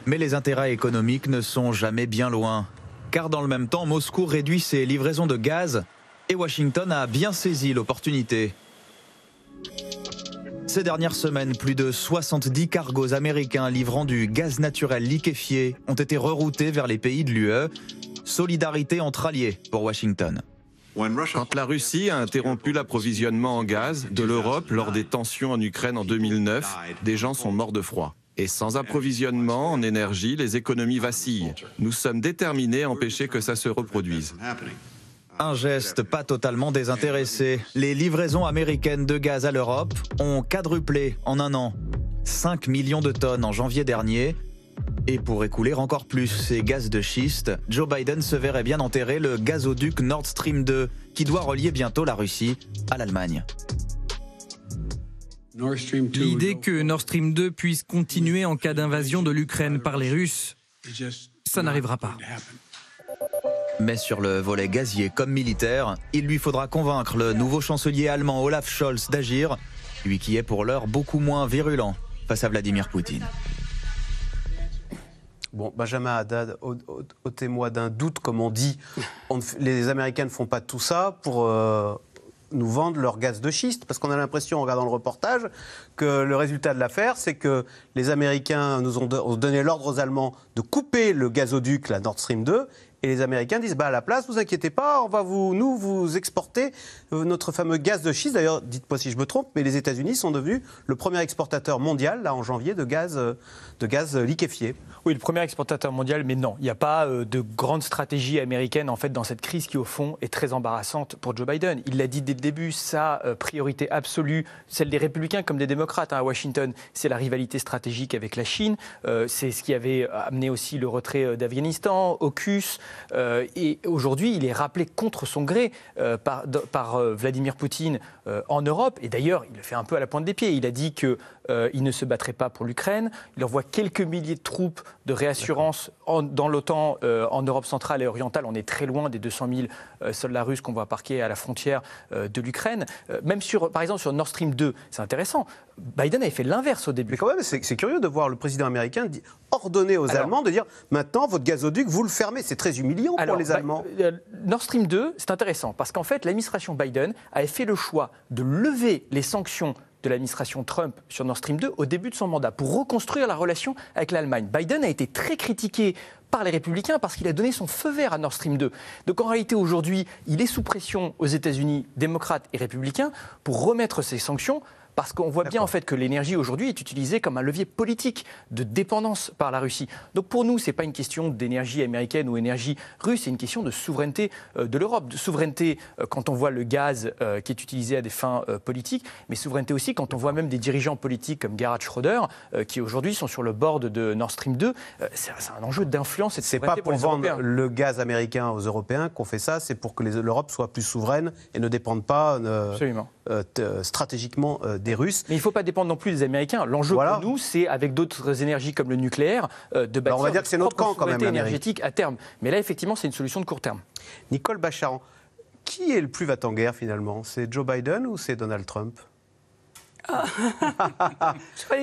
mais les intérêts économiques ne sont jamais bien loin. Car dans le même temps, Moscou réduit ses livraisons de gaz et Washington a bien saisi l'opportunité. Ces dernières semaines, plus de 70 cargos américains livrant du gaz naturel liquéfié ont été reroutés vers les pays de l'UE. Solidarité entre alliés pour Washington. Quand la Russie a interrompu l'approvisionnement en gaz de l'Europe lors des tensions en Ukraine en 2009, des gens sont morts de froid. Et sans approvisionnement en énergie, les économies vacillent. Nous sommes déterminés à empêcher que ça se reproduise. Un geste pas totalement désintéressé. Les livraisons américaines de gaz à l'Europe ont quadruplé en un an. 5 millions de tonnes en janvier dernier. Et pour écouler encore plus ces gaz de schiste, Joe Biden se verrait bien enterrer le gazoduc Nord Stream 2, qui doit relier bientôt la Russie à l'Allemagne. L'idée que Nord Stream 2 puisse continuer en cas d'invasion de l'Ukraine par les Russes, ça n'arrivera pas. Mais sur le volet gazier comme militaire, il lui faudra convaincre le nouveau chancelier allemand Olaf Scholz d'agir, lui qui est pour l'heure beaucoup moins virulent face à Vladimir Poutine. Bon, Benjamin Haddad, ôtez-moi d'un doute, comme on dit. Les Américains ne font pas tout ça pour nous vendre leur gaz de schiste, parce qu'on a l'impression, en regardant le reportage, que le résultat de l'affaire, c'est que les Américains nous ont donné l'ordre aux Allemands de couper le gazoduc, la Nord Stream 2, et les Américains disent, à la place, vous inquiétez pas, on va vous exporter notre fameux gaz de schiste. D'ailleurs, dites-moi si je me trompe, mais les États-Unis sont devenus le premier exportateur mondial, là, en janvier, de gaz liquéfié. Oui, le premier exportateur mondial, mais non, il n'y a pas de grande stratégie américaine en fait dans cette crise qui au fond est très embarrassante pour Joe Biden. Il l'a dit dès le début, sa priorité absolue, celle des républicains comme des démocrates à Washington, c'est la rivalité stratégique avec la Chine. C'est ce qui avait amené aussi le retrait d'Afghanistan, AUKUS. Et aujourd'hui, il est rappelé contre son gré par Vladimir Poutine en Europe. Et d'ailleurs, il le fait un peu à la pointe des pieds. Il a dit qu'il ne se battrait pas pour l'Ukraine. Il envoie quelques milliers de troupes de réassurance dans l'OTAN en Europe centrale et orientale. On est très loin des 200 000 soldats russes qu'on voit parquer à la frontière de l'Ukraine. Même par exemple sur Nord Stream 2, c'est intéressant. Biden avait fait l'inverse au début. Mais quand même, c'est curieux de voir le président américain ordonner aux Allemands de dire maintenant, votre gazoduc, vous le fermez. C'est très humiliant pour les Allemands. Nord Stream 2, c'est intéressant parce qu'en fait, l'administration Biden avait fait le choix de lever les sanctions de l'administration Trump sur Nord Stream 2 au début de son mandat pour reconstruire la relation avec l'Allemagne. Biden a été très critiqué par les Républicains parce qu'il a donné son feu vert à Nord Stream 2. Donc en réalité, aujourd'hui, il est sous pression aux États-Unis, démocrates et républicains, pour remettre ces sanctions. Parce qu'on voit bien en fait que l'énergie aujourd'hui est utilisée comme un levier politique de dépendance par la Russie. Donc pour nous, ce n'est pas une question d'énergie américaine ou énergie russe, c'est une question de souveraineté de l'Europe. De souveraineté quand on voit le gaz qui est utilisé à des fins politiques, mais souveraineté aussi quand on voit même des dirigeants politiques comme Gerhard Schröder qui aujourd'hui sont sur le board de Nord Stream 2. C'est un enjeu d'influence et de souveraineté pour les Européens. C'est pas pour vendre le gaz américain aux Européens qu'on fait ça, c'est pour que l'Europe soit plus souveraine et ne dépende pas stratégiquement des Russes. Mais il ne faut pas dépendre non plus des Américains. L'enjeu pour nous, c'est avec d'autres énergies comme le nucléaire, de bâtir on va dire que c'est notre camp quand même, énergétique à terme. Mais là, effectivement, c'est une solution de court terme. Nicole Bacharan, qui est le plus va-t-en-guerre finalement? C'est Joe Biden ou c'est Donald Trump?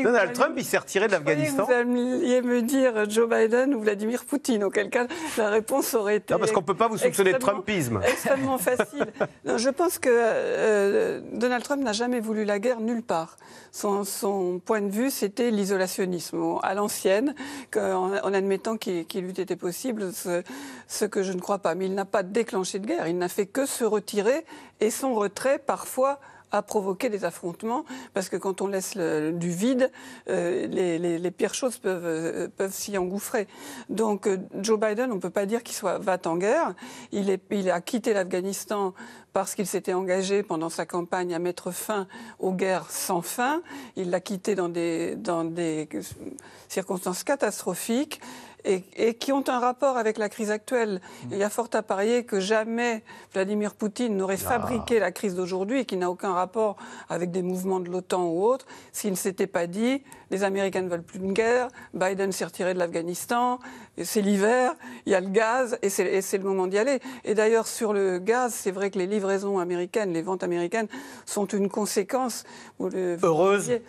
Donald Trump, il s'est retiré de l'Afghanistan. Vous alliez me dire Joe Biden ou Vladimir Poutine, auquel cas la réponse aurait été. Non, parce qu'on ne peut pas vous soupçonner de Trumpisme. Extrêmement facile. Non, je pense que Donald Trump n'a jamais voulu la guerre nulle part. Son point de vue, c'était l'isolationnisme à l'ancienne, en admettant qu'il eût été possible, ce que je ne crois pas. Mais il n'a pas déclenché de guerre. Il n'a fait que se retirer, et son retrait, parfois, a provoqué des affrontements, parce que quand on laisse du vide, les pires choses peuvent s'y engouffrer. Donc Joe Biden, on ne peut pas dire qu'il va-t-en-guerre. Il a quitté l'Afghanistan parce qu'il s'était engagé pendant sa campagne à mettre fin aux guerres sans fin. Il l'a quitté dans des circonstances catastrophiques et qui ont un rapport avec la crise actuelle. Il y a fort à parier que jamais Vladimir Poutine n'aurait fabriqué la crise d'aujourd'hui et qui n'a aucun rapport avec des mouvements de l'OTAN ou autres, s'il ne s'était pas dit les Américains ne veulent plus de guerre, Biden s'est retiré de l'Afghanistan, c'est l'hiver, il y a le gaz et c'est le moment d'y aller. Et d'ailleurs, sur le gaz, c'est vrai que les livraisons américaines, les ventes américaines sont une conséquence. Heureuse.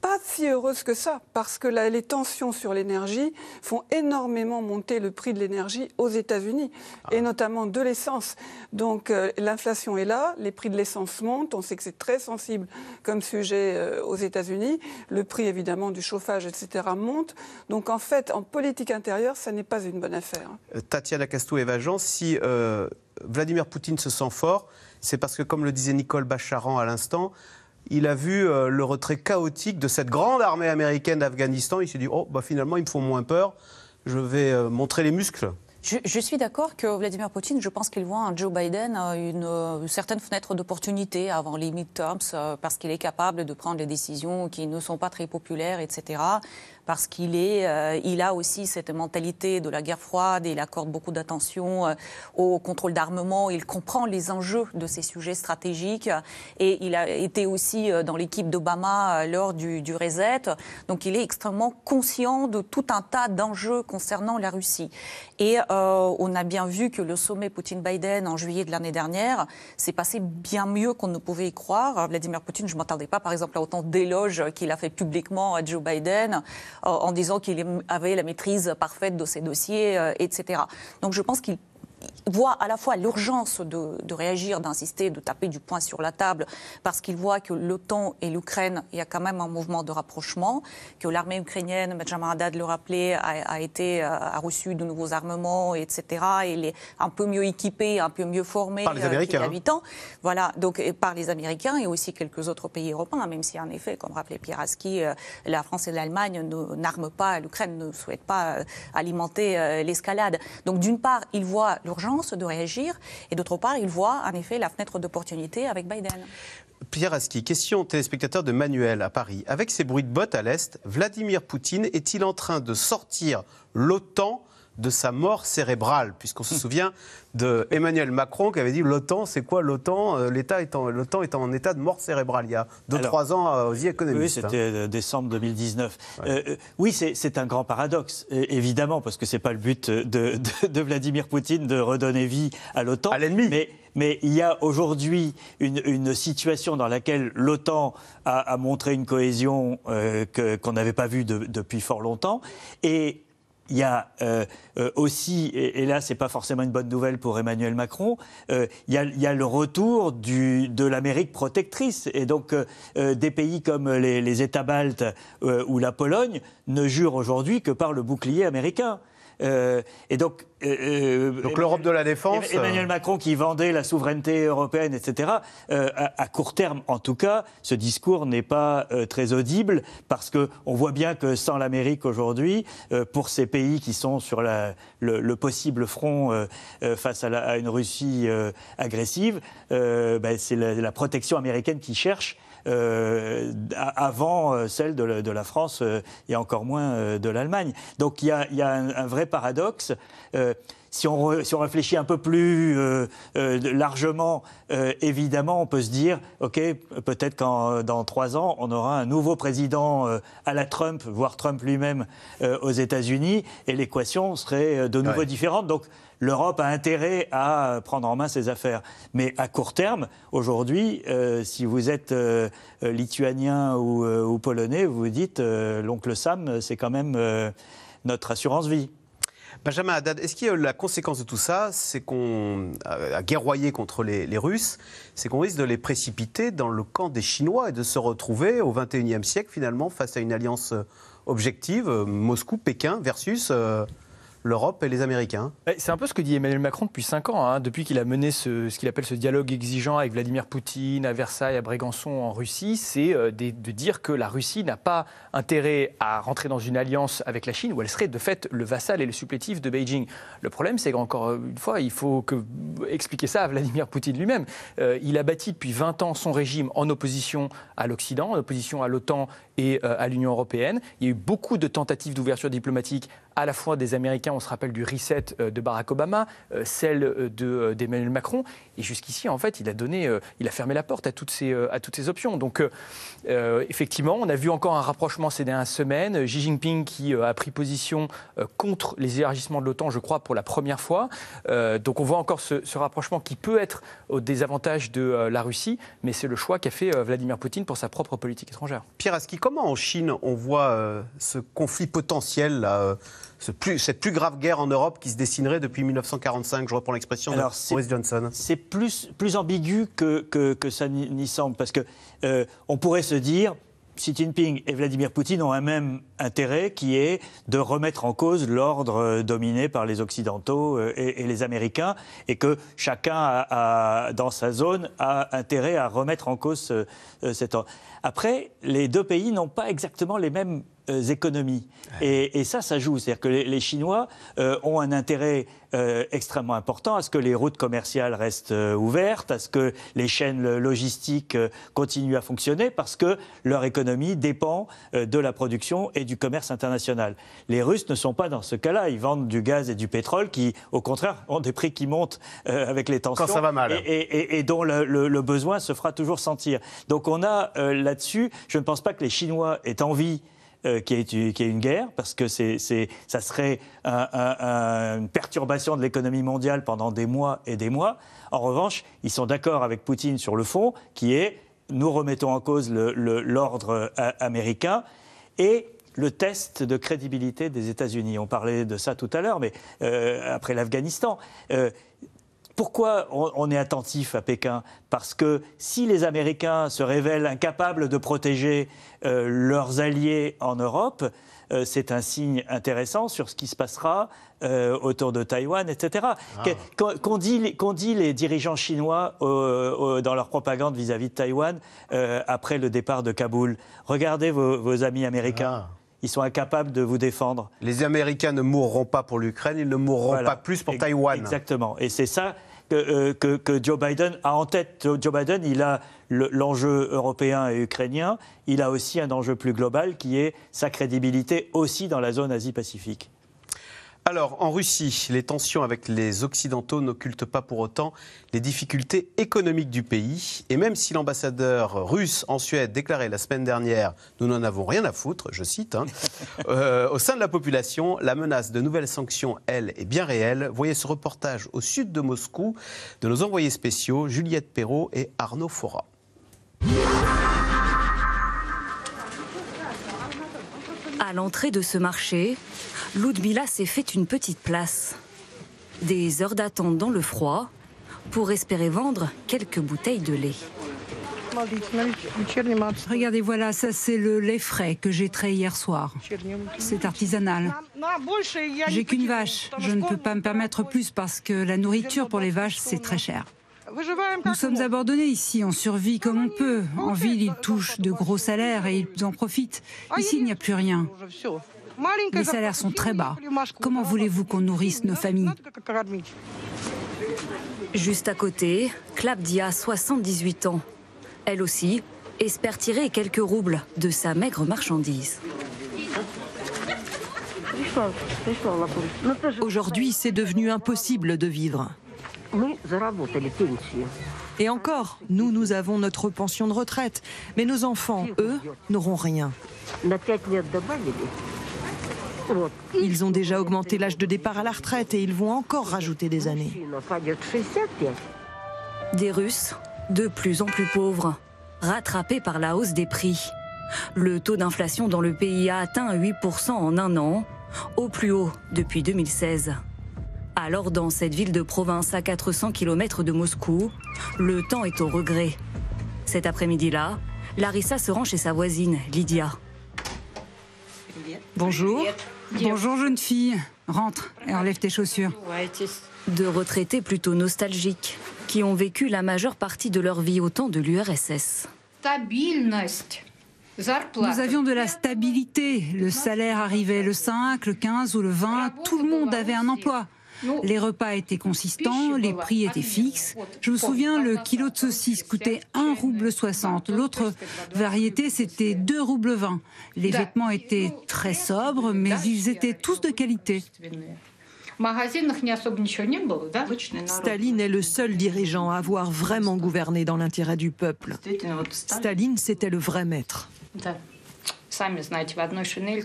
Pas si heureuse que ça, parce que les tensions sur l'énergie font énormément monter le prix de l'énergie aux États-Unis, et notamment de l'essence. Donc l'inflation est là, les prix de l'essence montent, on sait que c'est très sensible comme sujet aux États-Unis, le prix évidemment du chauffage, etc. monte. Donc en fait, en politique intérieure, ça n'est pas une bonne affaire. Tatiana Castou-Evajan, si Vladimir Poutine se sent fort, c'est parce que, comme le disait Nicole Bacharan à l'instant, il a vu le retrait chaotique de cette grande armée américaine d'Afghanistan. Il s'est dit, finalement, ils me font moins peur, je vais montrer les muscles. Je suis d'accord que Vladimir Poutine, je pense qu'il voit en Joe Biden une certaine fenêtre d'opportunité avant les midterms, parce qu'il est capable de prendre des décisions qui ne sont pas très populaires, etc. Parce qu'il a aussi cette mentalité de la guerre froide, et il accorde beaucoup d'attention au contrôle d'armement, il comprend les enjeux de ces sujets stratégiques, et il a été aussi dans l'équipe d'Obama lors du reset, donc il est extrêmement conscient de tout un tas d'enjeux concernant la Russie. Et on a bien vu que le sommet Poutine-Biden en juillet de l'année dernière s'est passé bien mieux qu'on ne pouvait y croire. Vladimir Poutine, je ne m'attendais pas par exemple à autant d'éloges qu'il a fait publiquement à Joe Biden, en disant qu'il avait la maîtrise parfaite de ses dossiers, etc. Donc je pense qu'il voit à la fois l'urgence de réagir, d'insister, de taper du poing sur la table, parce qu'il voit que l'OTAN et l'Ukraine, il y a quand même un mouvement de rapprochement, que l'armée ukrainienne, Benjamin Haddad le rappelait, a reçu de nouveaux armements, etc. Il est un peu mieux équipé, un peu mieux formé par les Américains. Qu'il y a 8 ans. Voilà, donc par les Américains et aussi quelques autres pays européens, même si en effet, comme rappelait Pierre Aski, la France et l'Allemagne n'arment pas, l'Ukraine ne souhaite pas alimenter l'escalade. Donc d'une part, il voit l'urgence de réagir, et d'autre part, il voit en effet la fenêtre d'opportunité avec Biden. Pierre Aski, question téléspectateur de Manuel à Paris. Avec ces bruits de bottes à l'Est, Vladimir Poutine est-il en train de sortir l'OTAN de sa mort cérébrale, puisqu'on se souvient de Emmanuel Macron qui avait dit l'OTAN, c'est quoi l'OTAN? L'OTAN est en état de mort cérébrale il y a 2-3 ans aux économistes. Oui, c'était décembre 2019. Ouais. Oui, c'est un grand paradoxe, évidemment, parce que c'est pas le but de Vladimir Poutine de redonner vie à l'OTAN. À l'ennemi. Mais il y a aujourd'hui une situation dans laquelle l'OTAN a montré une cohésion qu'on n'avait pas vue depuis fort longtemps. Et il y a aussi, et là c'est pas forcément une bonne nouvelle pour Emmanuel Macron, il y a le retour de l'Amérique protectrice. Et donc des pays comme les États baltes ou la Pologne ne jurent aujourd'hui que par le bouclier américain. Et donc l'Europe de la défense. Emmanuel Macron qui vendait la souveraineté européenne, etc. À court terme, en tout cas, ce discours n'est pas très audible parce que on voit bien que sans l'Amérique aujourd'hui, pour ces pays qui sont sur le possible front face à une Russie agressive, c'est la protection américaine qui cherche. Avant celle de la France et encore moins de l'Allemagne. Donc il y a un vrai paradoxe. Si on réfléchit un peu plus largement, évidemment, on peut se dire, OK, peut-être qu'en dans 3 ans, on aura un nouveau président à la Trump, voire Trump lui-même aux États-Unis, et l'équation serait de nouveau différente. Donc, l'Europe a intérêt à prendre en main ses affaires. Mais à court terme, aujourd'hui, si vous êtes lituanien ou polonais, vous vous dites, l'oncle Sam, c'est quand même notre assurance-vie. Benjamin Haddad, est-ce que la conséquence de tout ça, c'est qu'on a guerroyé contre les Russes, c'est qu'on risque de les précipiter dans le camp des Chinois et de se retrouver au XXIe siècle, finalement, face à une alliance objective, Moscou, Pékin, versus l'Europe et les Américains? C'est un peu ce que dit Emmanuel Macron depuis 5 ans, hein, depuis qu'il a mené ce qu'il appelle ce dialogue exigeant avec Vladimir Poutine à Versailles, à Brégançon en Russie, c'est de dire que la Russie n'a pas intérêt à rentrer dans une alliance avec la Chine où elle serait de fait le vassal et le supplétif de Beijing. Le problème, c'est qu'encore une fois, il faut expliquer ça à Vladimir Poutine lui-même. Il a bâti depuis 20 ans son régime en opposition à l'Occident, en opposition à l'OTAN et à l'Union européenne. Il y a eu beaucoup de tentatives d'ouverture diplomatique à la fois des Américains, on se rappelle du reset de Barack Obama, celle d'Emmanuel Macron, et jusqu'ici, en fait, il a fermé la porte à toutes ces options. Donc, effectivement, on a vu encore un rapprochement ces dernières semaines. Xi Jinping qui a pris position contre les élargissements de l'OTAN, je crois, pour la première fois. Donc, on voit encore ce rapprochement qui peut être au désavantage de la Russie, mais c'est le choix qu'a fait Vladimir Poutine pour sa propre politique étrangère. Pierre Aski, comment en Chine on voit ce conflit potentiel là, cette plus grave guerre en Europe qui se dessinerait depuis 1945, je reprends l'expression de Boris Johnson? C'est plus ambigu que ça n'y semble, parce que on pourrait se dire, Xi Jinping et Vladimir Poutine ont un même intérêt qui est de remettre en cause l'ordre dominé par les Occidentaux et les Américains, et que chacun dans sa zone a intérêt à remettre en cause cet ordre. Après, les deux pays n'ont pas exactement les mêmes économies. Et ça joue. C'est-à-dire que les Chinois ont un intérêt extrêmement important à ce que les routes commerciales restent ouvertes, à ce que les chaînes logistiques continuent à fonctionner, parce que leur économie dépend de la production et du commerce international. Les Russes ne sont pas dans ce cas-là. Ils vendent du gaz et du pétrole qui, au contraire, ont des prix qui montent avec les tensions. Quand ça va mal. Et dont le besoin se fera toujours sentir. Donc on a là-dessus, je ne pense pas que les Chinois aient envie qu'il y ait une guerre, parce que ça serait une perturbation de l'économie mondiale pendant des mois et des mois. En revanche, ils sont d'accord avec Poutine sur le fond, qui est nous remettons en cause l'ordre américain et le test de crédibilité des États-Unis. On parlait de ça tout à l'heure, mais après l'Afghanistan. Pourquoi on est attentif à Pékin? Parce que si les Américains se révèlent incapables de protéger leurs alliés en Europe, c'est un signe intéressant sur ce qui se passera autour de Taïwan, etc. Qu'ont dit les dirigeants chinois dans leur propagande vis-à-vis de Taïwan après le départ de Kaboul? Regardez vos amis américains. Ils sont incapables de vous défendre. Les Américains ne mourront pas pour l'Ukraine, ils ne mourront pas plus pour Taïwan. Exactement. Et c'est ça que Joe Biden a en tête. Joe Biden, il a l'enjeu européen et ukrainien. Il a aussi un enjeu plus global qui est sa crédibilité aussi dans la zone Asie-Pacifique. Alors, en Russie, les tensions avec les Occidentaux n'occultent pas pour autant les difficultés économiques du pays. Et même si l'ambassadeur russe en Suède déclarait la semaine dernière « Nous n'en avons rien à foutre », je cite, au sein de la population, la menace de nouvelles sanctions, elle, est bien réelle. Voyez ce reportage au sud de Moscou de nos envoyés spéciaux Juliette Perrault et Arnaud Fora. À l'entrée de ce marché, Ludmila s'est fait une petite place. Des heures d'attente dans le froid pour espérer vendre quelques bouteilles de lait. Regardez, voilà, ça c'est le lait frais que j'ai trait hier soir. C'est artisanal. J'ai qu'une vache. Je ne peux pas me permettre plus parce que la nourriture pour les vaches, c'est très cher. Nous sommes abandonnés ici, on survit comme on peut. En ville, ils touchent de gros salaires et ils en profitent. Ici, il n'y a plus rien. Les salaires sont très bas. Comment voulez-vous qu'on nourrisse nos familles? Juste à côté, Klapdia, 78 ans. Elle aussi espère tirer quelques roubles de sa maigre marchandise. Aujourd'hui, c'est devenu impossible de vivre. Et encore, nous avons notre pension de retraite. Mais nos enfants, eux, n'auront rien. Ils ont déjà augmenté l'âge de départ à la retraite et ils vont encore rajouter des années. Des Russes de plus en plus pauvres, rattrapés par la hausse des prix. Le taux d'inflation dans le pays a atteint 8% en un an, au plus haut depuis 2016. Alors dans cette ville de province à 400 km de Moscou, le temps est au regret. Cet après-midi-là, Larissa se rend chez sa voisine, Lydia. Bonjour. Bonjour jeune fille. Rentre et enlève tes chaussures. De retraités plutôt nostalgiques, qui ont vécu la majeure partie de leur vie au temps de l'URSS. Nous avions de la stabilité. Le salaire arrivait le 5, le 15 ou le 20. Tout le monde avait un emploi. Les repas étaient consistants, les prix étaient fixes. Je me souviens, le kilo de saucisse coûtait 1,60 rouble. L'autre variété, c'était 2,20 roubles. Les vêtements étaient très sobres, mais ils étaient tous de qualité. Staline est le seul dirigeant à avoir vraiment gouverné dans l'intérêt du peuple. Staline, c'était le vrai maître.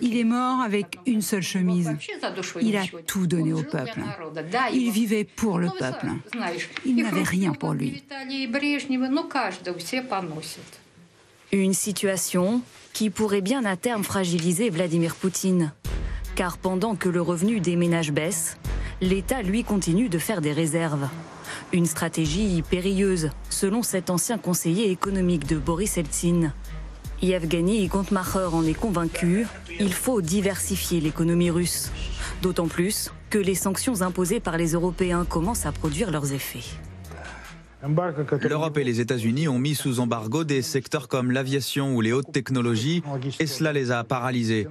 Il est mort avec une seule chemise. Il a tout donné au peuple. Il vivait pour le peuple. Il n'avait rien pour lui. Une situation qui pourrait bien à terme fragiliser Vladimir Poutine. Car pendant que le revenu des ménages baisse, l'État, lui, continue de faire des réserves. Une stratégie périlleuse, selon cet ancien conseiller économique de Boris Eltsine. Yevgeny Gontmacher en est convaincu, il faut diversifier l'économie russe. D'autant plus que les sanctions imposées par les Européens commencent à produire leurs effets. L'Europe et les États-Unis ont mis sous embargo des secteurs comme l'aviation ou les hautes technologies et cela les a paralysés.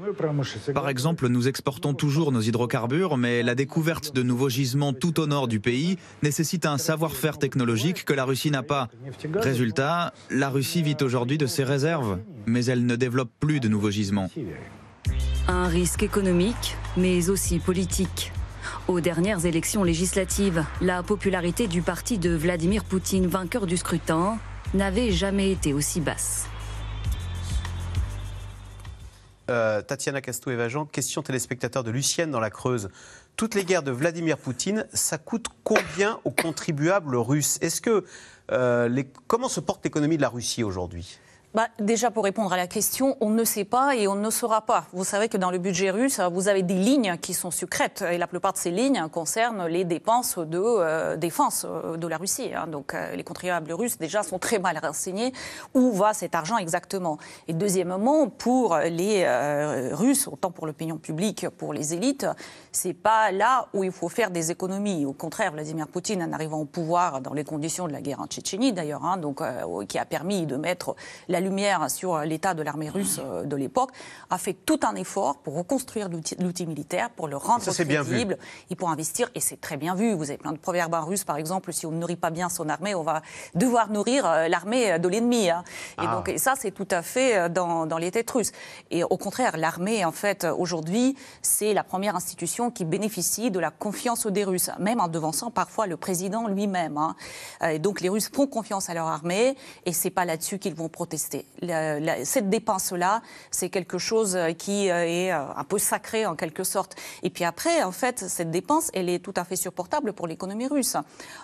Par exemple, nous exportons toujours nos hydrocarbures, mais la découverte de nouveaux gisements tout au nord du pays nécessite un savoir-faire technologique que la Russie n'a pas. Résultat, la Russie vit aujourd'hui de ses réserves, mais elle ne développe plus de nouveaux gisements. Un risque économique, mais aussi politique. Aux dernières élections législatives, la popularité du parti de Vladimir Poutine, vainqueur du scrutin, n'avait jamais été aussi basse. Tatiana Castou-Evajan, question téléspectateur de Lucienne dans la Creuse. Toutes les guerres de Vladimir Poutine, ça coûte combien aux contribuables russes? Comment se porte l'économie de la Russie aujourd'hui? Déjà, pour répondre à la question, on ne sait pas et on ne saura pas. Vous savez que dans le budget russe, vous avez des lignes qui sont secrètes et la plupart de ces lignes concernent les dépenses de défense de la Russie. Donc les contribuables russes déjà sont très mal renseignés où va cet argent exactement. Et deuxièmement, pour les Russes, autant pour l'opinion publique, pour les élites, c'est pas là où il faut faire des économies. Au contraire, Vladimir Poutine, en arrivant au pouvoir dans les conditions de la guerre en Tchétchénie d'ailleurs, qui a permis de mettre la lumière sur l'état de l'armée russe de l'époque, a fait tout un effort pour reconstruire l'outil militaire, pour le rendre crédible et pour investir. Et c'est très bien vu. Vous avez plein de proverbes russes, par exemple, si on ne nourrit pas bien son armée, on va devoir nourrir l'armée de l'ennemi. Hein. Et donc et ça, c'est tout à fait dans les têtes russes. Et au contraire, l'armée, en fait, aujourd'hui, c'est la première institution qui bénéficie de la confiance des Russes, même en devançant parfois le président lui-même. Hein. Et donc les Russes font confiance à leur armée et c'est pas là-dessus qu'ils vont protester. Cette dépense-là, c'est quelque chose qui est un peu sacré en quelque sorte. Et puis après, en fait, cette dépense, elle est tout à fait supportable pour l'économie russe.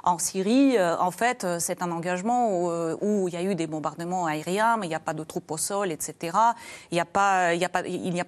En Syrie, en fait, c'est un engagement où il y a eu des bombardements aériens, mais il n'y a pas de troupes au sol, etc. Il n'y a pas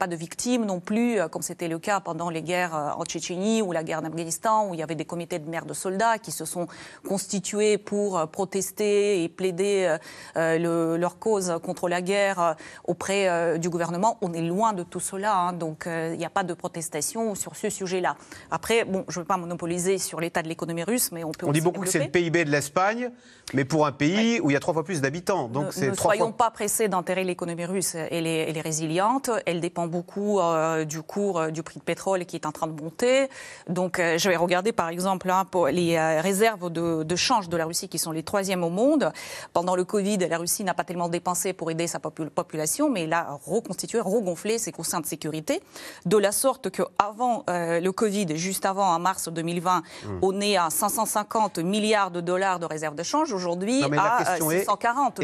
de victimes non plus, comme c'était le cas pendant les guerres en Tchétchénie ou la guerre d'Afghanistan, où il y avait des comités de maires de soldats qui se sont constitués pour protester et plaider leur cause contre la guerre auprès du gouvernement. On est loin de tout cela, hein, donc il n'y a pas de protestation sur ce sujet-là. Après, bon, je ne veux pas monopoliser sur l'état de l'économie russe, mais on peut. On dit beaucoup que c'est le PIB de l'Espagne, mais pour un pays où il y a 3 fois plus d'habitants. Donc ne soyons pas pressés d'enterrer l'économie russe. Elle est résiliente. Elle dépend beaucoup du cours du prix de pétrole qui est en train de monter. Donc, je vais regarder par exemple pour les réserves de change de la Russie qui sont les 3e au monde. Pendant le Covid, la Russie n'a pas tellement dépensé pour aider sa population, mais elle a reconstitué, regonflé ses coussins de sécurité, de la sorte qu'avant le Covid, juste avant, en mars 2020, on est à 550 milliards de dollars de réserves de change. Aujourd'hui, à 640.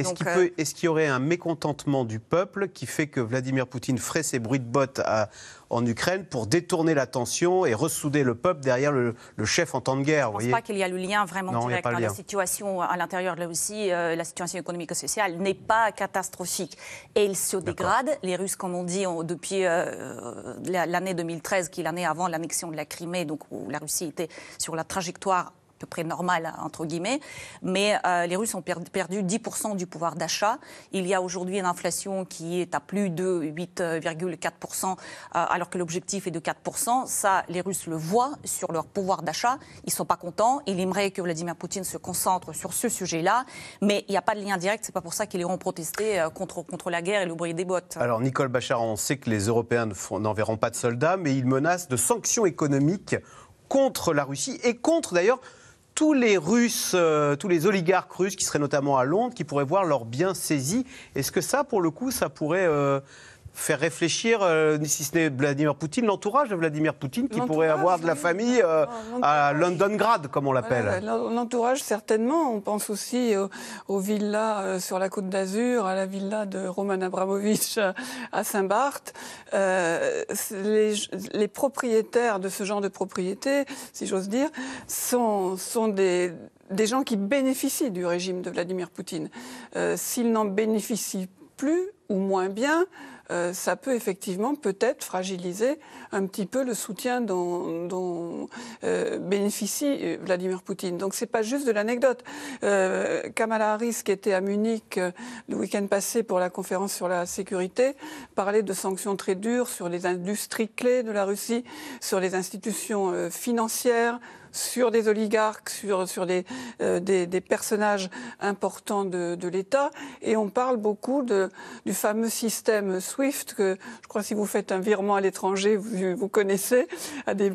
Est-ce qu'il y aurait un mécontentement du peuple qui fait que Vladimir Poutine ferait ses bruits de bottes en Ukraine pour détourner l'attention et ressouder le peuple derrière le chef en temps de guerre? Je ne pense pas qu'il y a le lien vraiment direct. La situation à l'intérieur de la Russie, la situation économique et sociale n'est pas catastrophique. Et elle se dégrade. Les Russes, comme on dit, depuis l'année 2013, qui est l'année avant l'annexion de la Crimée, donc où la Russie était sur la trajectoire à peu près normal, entre guillemets, mais les Russes ont perdu 10% du pouvoir d'achat. Il y a aujourd'hui une inflation qui est à plus de 8,4%, alors que l'objectif est de 4%. Ça, les Russes le voient sur leur pouvoir d'achat. Ils ne sont pas contents. Ils aimeraient que Vladimir Poutine se concentre sur ce sujet-là, mais il n'y a pas de lien direct. Ce n'est pas pour ça qu'ils iront protester contre la guerre et le bruit des bottes. Alors, Nicole Bachar, on sait que les Européens n'enverront pas de soldats, mais ils menacent de sanctions économiques contre la Russie et contre, d'ailleurs, tous les Russes, tous les oligarques russes qui seraient notamment à Londres, qui pourraient voir leurs biens saisis. Est-ce que ça, pour le coup, ça pourrait faire réfléchir, si ce n'est Vladimir Poutine, l'entourage de Vladimir Poutine, qui pourrait avoir de la famille à Londongrad, comme on l'appelle? L'entourage, certainement. On pense aussi aux villas sur la Côte d'Azur, à la villa de Roman Abramovich à Saint-Barth. Les propriétaires de ce genre de propriété, si j'ose dire, sont des gens qui bénéficient du régime de Vladimir Poutine. S'ils n'en bénéficient plus ou moins bien, ça peut effectivement peut-être fragiliser un petit peu le soutien dont bénéficie Vladimir Poutine. Donc c'est pas juste de l'anecdote. Kamala Harris, qui était à Munich le week-end passé pour la conférence sur la sécurité, parlait de sanctions très dures sur les industries clés de la Russie, sur les institutions financières, sur des oligarques, sur des personnages importants de l'État. Et on parle beaucoup du fameux système SWIFT, que je crois que si vous faites un virement à l'étranger, vous connaissez,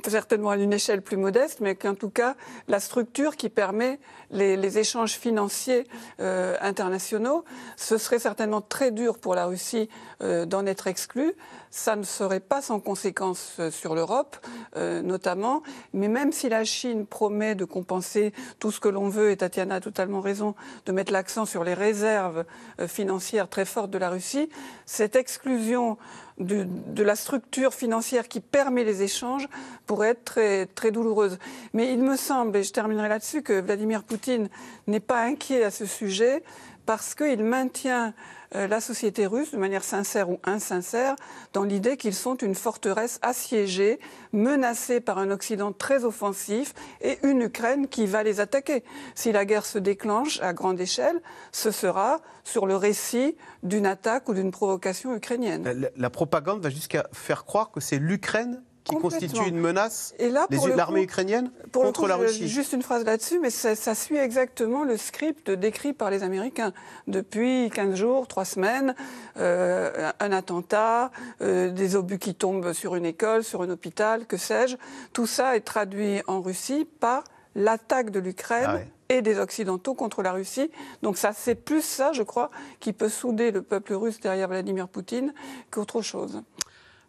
certainement à une échelle plus modeste, mais qu'en tout cas, la structure qui permet les échanges financiers internationaux, ce serait certainement très dur pour la Russie d'en être exclue. Ça ne serait pas sans conséquence sur l'Europe, notamment. Mais même si la Chine promet de compenser tout ce que l'on veut, et Tatiana a totalement raison de mettre l'accent sur les réserves financières très fortes de la Russie, cette exclusion de la structure financière qui permet les échanges pourrait être très, très douloureuse. Mais il me semble, et je terminerai là-dessus, que Vladimir Poutine n'est pas inquiet à ce sujet parce qu'il maintient la société russe, de manière sincère ou insincère, dans l'idée qu'ils sont une forteresse assiégée, menacée par un Occident très offensif et une Ukraine qui va les attaquer. Si la guerre se déclenche à grande échelle, ce sera sur le récit d'une attaque ou d'une provocation ukrainienne. La propagande va jusqu'à faire croire que c'est l'Ukraine qui constitue une menace, et là, l'armée ukrainienne contre la Russie. Juste une phrase là-dessus, mais ça suit exactement le script décrit par les Américains. Depuis 15 jours, 3 semaines, un attentat, des obus qui tombent sur une école, sur un hôpital, que sais-je. Tout ça est traduit en Russie par l'attaque de l'Ukraine et des Occidentaux contre la Russie. Donc c'est plus ça, je crois, qui peut souder le peuple russe derrière Vladimir Poutine qu'autre chose.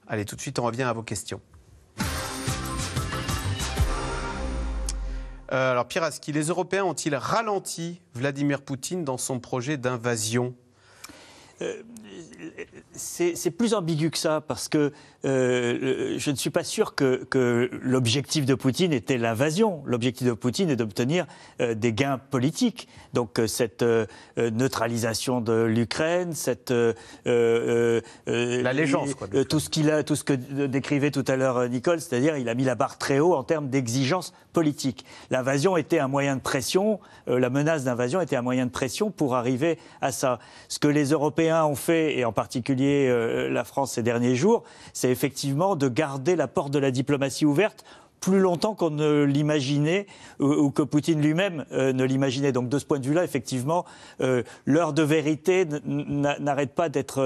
Allez, tout de suite, on revient à vos questions. Alors, Pierre Aski, les Européens ont-ils ralenti Vladimir Poutine dans son projet d'invasion ? C'est plus ambigu que ça, parce que je ne suis pas sûr que l'objectif de Poutine était l'invasion. L'objectif de Poutine est d'obtenir des gains politiques. Donc cette neutralisation de l'Ukraine, cette l'allégeance, quoi. Tout ce que décrivait tout à l'heure Nicole, c'est-à-dire il a mis la barre très haut en termes d'exigence politique. L'invasion était un moyen de pression, la menace d'invasion était un moyen de pression pour arriver à ça. Ce que les Européens ont fait, et en particulier la France ces derniers jours, c'est effectivement de garder la porte de la diplomatie ouverte plus longtemps qu'on ne l'imaginait ou que Poutine lui-même ne l'imaginait. Donc de ce point de vue-là, effectivement, l'heure de vérité n'arrête pas d'être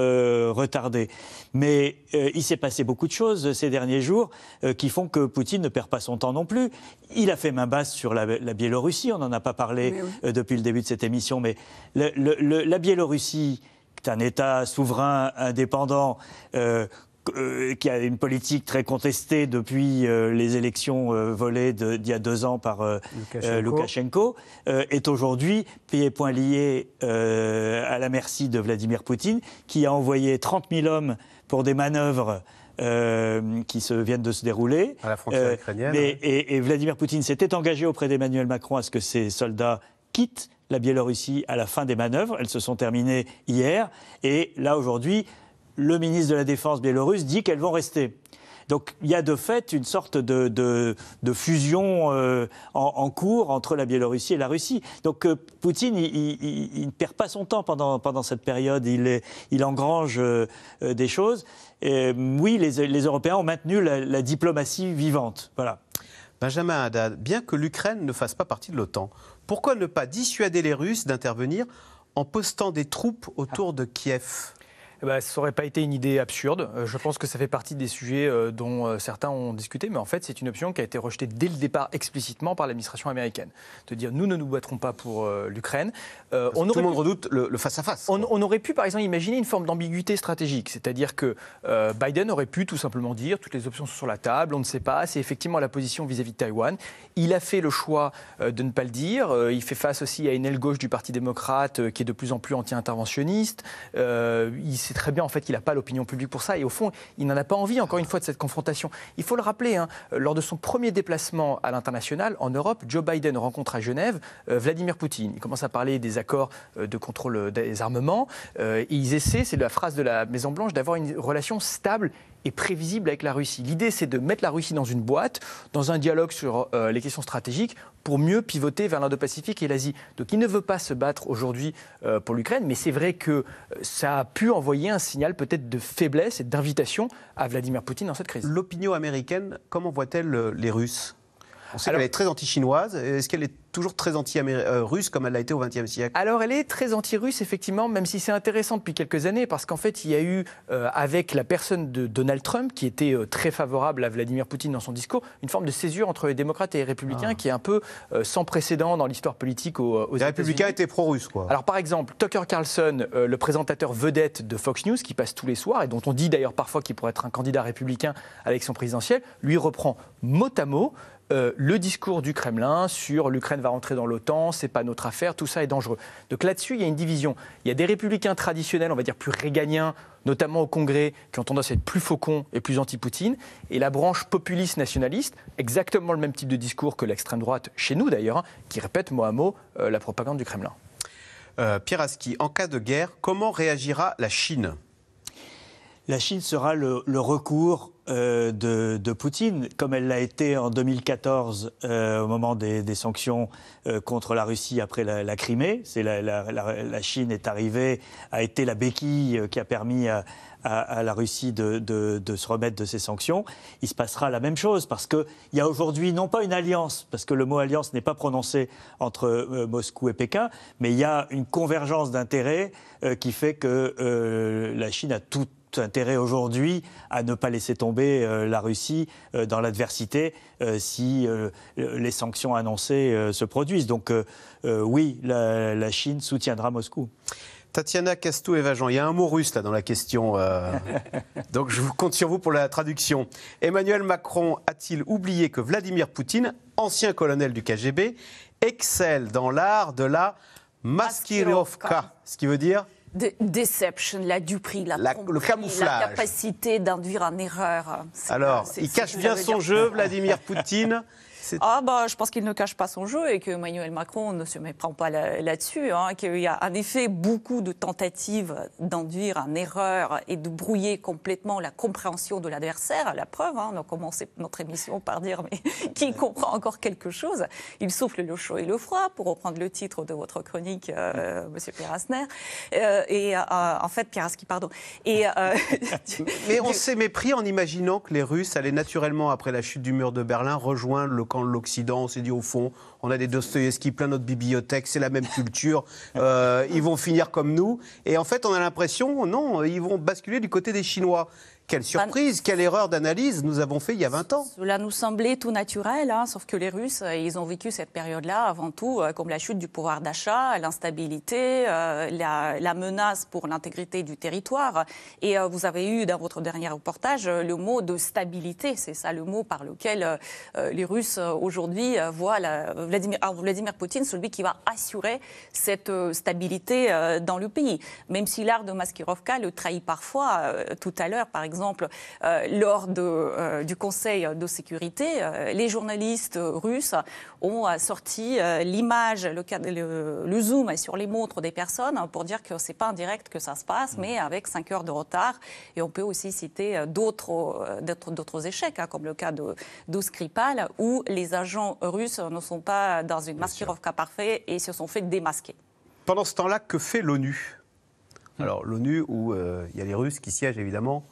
retardée. Mais il s'est passé beaucoup de choses ces derniers jours qui font que Poutine ne perd pas son temps non plus. Il a fait main basse sur la Biélorussie, on n'en a pas parlé depuis le début de cette émission, mais la Biélorussie, qui est un État souverain, indépendant, qui a une politique très contestée depuis les élections volées d'il y a 2 ans par Loukachenko, est aujourd'hui pieds et poings liés à la merci de Vladimir Poutine, qui a envoyé 30 000 hommes pour des manœuvres qui viennent de se dérouler. À la frontière ukrainienne. Et Vladimir Poutine s'était engagé auprès d'Emmanuel Macron à ce que ses soldats quittent la Biélorussie à la fin des manœuvres. Elles se sont terminées hier. Et là, aujourd'hui, le ministre de la Défense biélorusse dit qu'elles vont rester. Donc il y a de fait une sorte de fusion en cours entre la Biélorussie et la Russie. Donc Poutine, il ne perd pas son temps pendant cette période, il engrange des choses. Et, oui, les Européens ont maintenu la diplomatie vivante. Voilà. Benjamin Haddad, bien que l'Ukraine ne fasse pas partie de l'OTAN, pourquoi ne pas dissuader les Russes d'intervenir en postant des troupes autour de Kiev ? Ça n'aurait pas été une idée absurde. Je pense que ça fait partie des sujets dont certains ont discuté, mais en fait, c'est une option qui a été rejetée dès le départ explicitement par l'administration américaine. De dire, nous ne nous battrons pas pour l'Ukraine. Tout le monde redoute le face-à-face. On aurait pu, par exemple, imaginer une forme d'ambiguïté stratégique. C'est-à-dire que Biden aurait pu tout simplement dire, toutes les options sont sur la table, on ne sait pas, c'est effectivement la position vis-à-vis de Taïwan. Il a fait le choix de ne pas le dire. Il fait face aussi à une aile gauche du Parti démocrate qui est de plus en plus anti-interventionniste. C'est très bien en fait qu'il n'a pas l'opinion publique pour ça et au fond il n'en a pas envie encore une fois de cette confrontation. Il faut le rappeler, lors de son premier déplacement à l'international en Europe, Joe Biden rencontre à Genève Vladimir Poutine. Il commence à parler des accords de contrôle des armements et ils essaient, c'est la phrase de la Maison Blanche, d'avoir une relation stable et prévisible avec la Russie. L'idée, c'est de mettre la Russie dans une boîte, dans un dialogue sur les questions stratégiques, pour mieux pivoter vers l'Indo-Pacifique et l'Asie. Donc il ne veut pas se battre aujourd'hui pour l'Ukraine, mais c'est vrai que ça a pu envoyer un signal peut-être de faiblesse et d'invitation à Vladimir Poutine dans cette crise. L'opinion américaine, comment voit-elle les Russes ? On sait qu'elle est très anti-chinoise. Est-ce qu'elle est toujours très anti-russe comme elle l'a été au XXe siècle ? Alors elle est très anti-russe effectivement, même si c'est intéressant depuis quelques années, parce qu'en fait il y a eu, avec la personne de Donald Trump, qui était très favorable à Vladimir Poutine dans son discours, une forme de césure entre les démocrates et les républicains qui est un peu sans précédent dans l'histoire politique aux États-Unis. Les républicains étaient pro-russes, quoi. Alors par exemple, Tucker Carlson, le présentateur vedette de Fox News, qui passe tous les soirs, et dont on dit d'ailleurs parfois qu'il pourrait être un candidat républicain à l'élection présidentielle, lui reprend mot à mot le discours du Kremlin sur l'Ukraine va rentrer dans l'OTAN, c'est pas notre affaire, tout ça est dangereux. Donc là-dessus, il y a une division. Il y a des républicains traditionnels, on va dire plus réganiens, notamment au Congrès, qui ont tendance à être plus faucons et plus anti-Poutine, et la branche populiste nationaliste, exactement le même type de discours que l'extrême droite, chez nous d'ailleurs, qui répète mot à mot la propagande du Kremlin. Pierre Aski, en cas de guerre, comment réagira la Chine ? La Chine sera le recours de Poutine, comme elle l'a été en 2014 au moment des sanctions contre la Russie après la Crimée. La Chine est arrivée, a été la béquille qui a permis à la Russie de se remettre de ces sanctions. Il se passera la même chose, parce qu'il y a aujourd'hui non pas une alliance, parce que le mot alliance n'est pas prononcé entre Moscou et Pékin, mais il y a une convergence d'intérêts qui fait que la Chine a tout intérêt aujourd'hui à ne pas laisser tomber la Russie dans l'adversité si les sanctions annoncées se produisent. Donc oui, la Chine soutiendra Moscou. Tatiana Castou-Evajan, il y a un mot russe là dans la question, donc je compte sur vous pour la traduction. Emmanuel Macron a-t-il oublié que Vladimir Poutine, ancien colonel du KGB, excelle dans l'art de la maskirovka, ce qui veut dire deception, la duperie, le camouflage, la capacité d'induire en erreur. Alors, il cache bien son jeu, Vladimir Poutine. Je pense qu'il ne cache pas son jeu et que Emmanuel Macron ne se méprend pas là-dessus, qu'il y a en effet beaucoup de tentatives d'induire en erreur et de brouiller complètement la compréhension de l'adversaire. La preuve, on a commencé notre émission par dire mais qui comprend encore quelque chose. Il souffle le chaud et le froid, pour reprendre le titre de votre chronique, Monsieur Pierre-Asner. En fait, Pieraski, pardon. Mais on s'est mépris en imaginant que les Russes allaient naturellement, après la chute du mur de Berlin, rejoindre le camp de l'Occident. On s'est dit, au fond, on a des Dostoïevski plein notre bibliothèque, c'est la même culture, ils vont finir comme nous. Et en fait, on a l'impression, non, ils vont basculer du côté des Chinois. Quelle surprise, quelle erreur d'analyse nous avons fait il y a 20 ans. Cela nous semblait tout naturel, sauf que les Russes, ils ont vécu cette période-là avant tout comme la chute du pouvoir d'achat, l'instabilité, la menace pour l'intégrité du territoire. Et vous avez eu dans votre dernier reportage le mot de stabilité. C'est ça le mot par lequel les Russes aujourd'hui voient Vladimir Poutine, celui qui va assurer cette stabilité dans le pays. Même si l'art de maskirovka le trahit parfois, tout à l'heure par exemple, lors du Conseil de sécurité, les journalistes russes ont sorti l'image, le zoom sur les montres des personnes pour dire que c'est pas en direct que ça se passe, mais avec 5 heures de retard. Et on peut aussi citer d'autres échecs, comme le cas de Skripal, où les agents russes ne sont pas dans une maskirovka parfaite et se sont fait démasquer. Pendant ce temps-là, que fait l'ONU ? Alors l'ONU, où il y a les Russes qui siègent évidemment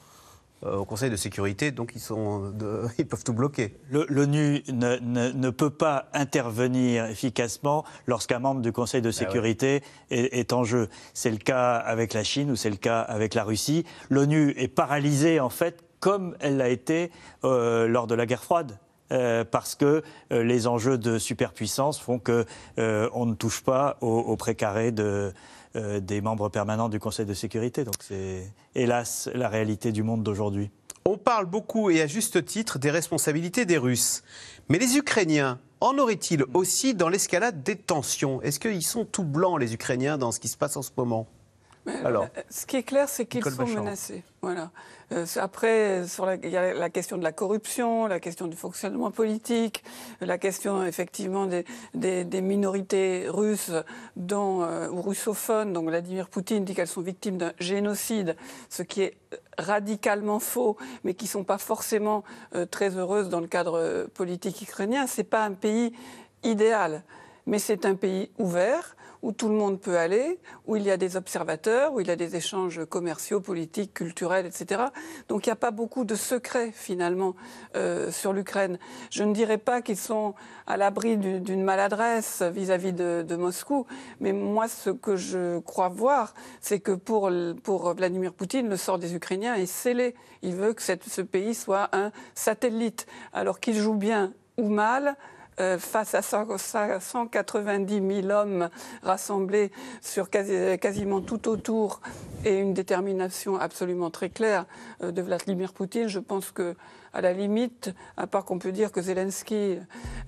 au Conseil de sécurité, donc ils peuvent tout bloquer. L'ONU ne peut pas intervenir efficacement lorsqu'un membre du Conseil de sécurité est en jeu. C'est le cas avec la Chine ou c'est le cas avec la Russie. L'ONU est paralysée, en fait, comme elle l'a été lors de la guerre froide. Parce que les enjeux de superpuissance font qu'on ne touche pas au précaré des membres permanents du Conseil de sécurité. Donc c'est, hélas, la réalité du monde d'aujourd'hui. On parle beaucoup, et à juste titre, des responsabilités des Russes. Mais les Ukrainiens, en auraient-ils aussi dans l'escalade des tensions ? Est-ce qu'ils sont tout blancs, les Ukrainiens, dans ce qui se passe en ce moment ? Alors, ce qui est clair, c'est qu'ils sont menacés. Voilà. Après, il y a la question de la corruption, la question du fonctionnement politique, la question effectivement des minorités russes ou russophones. Donc Vladimir Poutine dit qu'elles sont victimes d'un génocide, ce qui est radicalement faux, mais qui ne sont pas forcément très heureuses dans le cadre politique ukrainien. Ce n'est pas un pays idéal, mais c'est un pays ouvert, où tout le monde peut aller, où il y a des observateurs, où il y a des échanges commerciaux, politiques, culturels, etc. Donc il n'y a pas beaucoup de secrets, finalement, sur l'Ukraine. Je ne dirais pas qu'ils sont à l'abri d'une maladresse vis-à-vis de Moscou, mais moi, ce que je crois voir, c'est que pour Vladimir Poutine, le sort des Ukrainiens est scellé. Il veut que ce pays soit un satellite, alors qu'il joue bien ou mal, face à 190 000 hommes rassemblés sur quasiment tout autour et une détermination absolument très claire de Vladimir Poutine, je pense que À la limite, à part qu'on peut dire que Zelensky,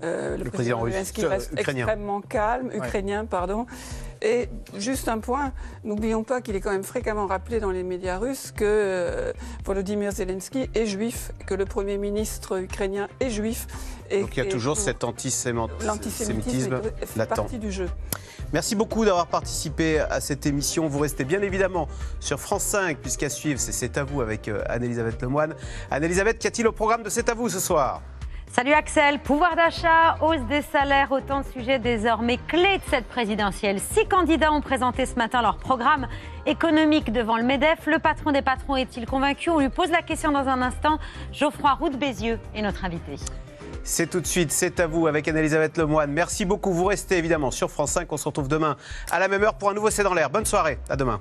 le président Zelensky reste extrêmement calme, ukrainien, pardon. Et juste un point, n'oublions pas qu'il est quand même fréquemment rappelé dans les médias russes que Volodymyr Zelensky est juif, que le Premier ministre ukrainien est juif. Et donc il y a toujours cet antisémitisme latent. Partie du jeu. Merci beaucoup d'avoir participé à cette émission. Vous restez bien évidemment sur France 5, puisqu'à suivre, c'est à vous avec Anne-Elisabeth Lemoine. Anne-Elisabeth, qu'y a-t-il au programme de C'est à vous ce soir ? Salut Axel, pouvoir d'achat, hausse des salaires, autant de sujets désormais clés de cette présidentielle. 6 candidats ont présenté ce matin leur programme économique devant le MEDEF. Le patron des patrons est-il convaincu ? On lui pose la question dans un instant. Geoffroy Roux de Bézieux est notre invité. C'est tout de suite, c'est à vous avec Anne-Elisabeth Lemoine. Merci beaucoup, vous restez évidemment sur France 5. On se retrouve demain à la même heure pour un nouveau C'est dans l'air. Bonne soirée, à demain.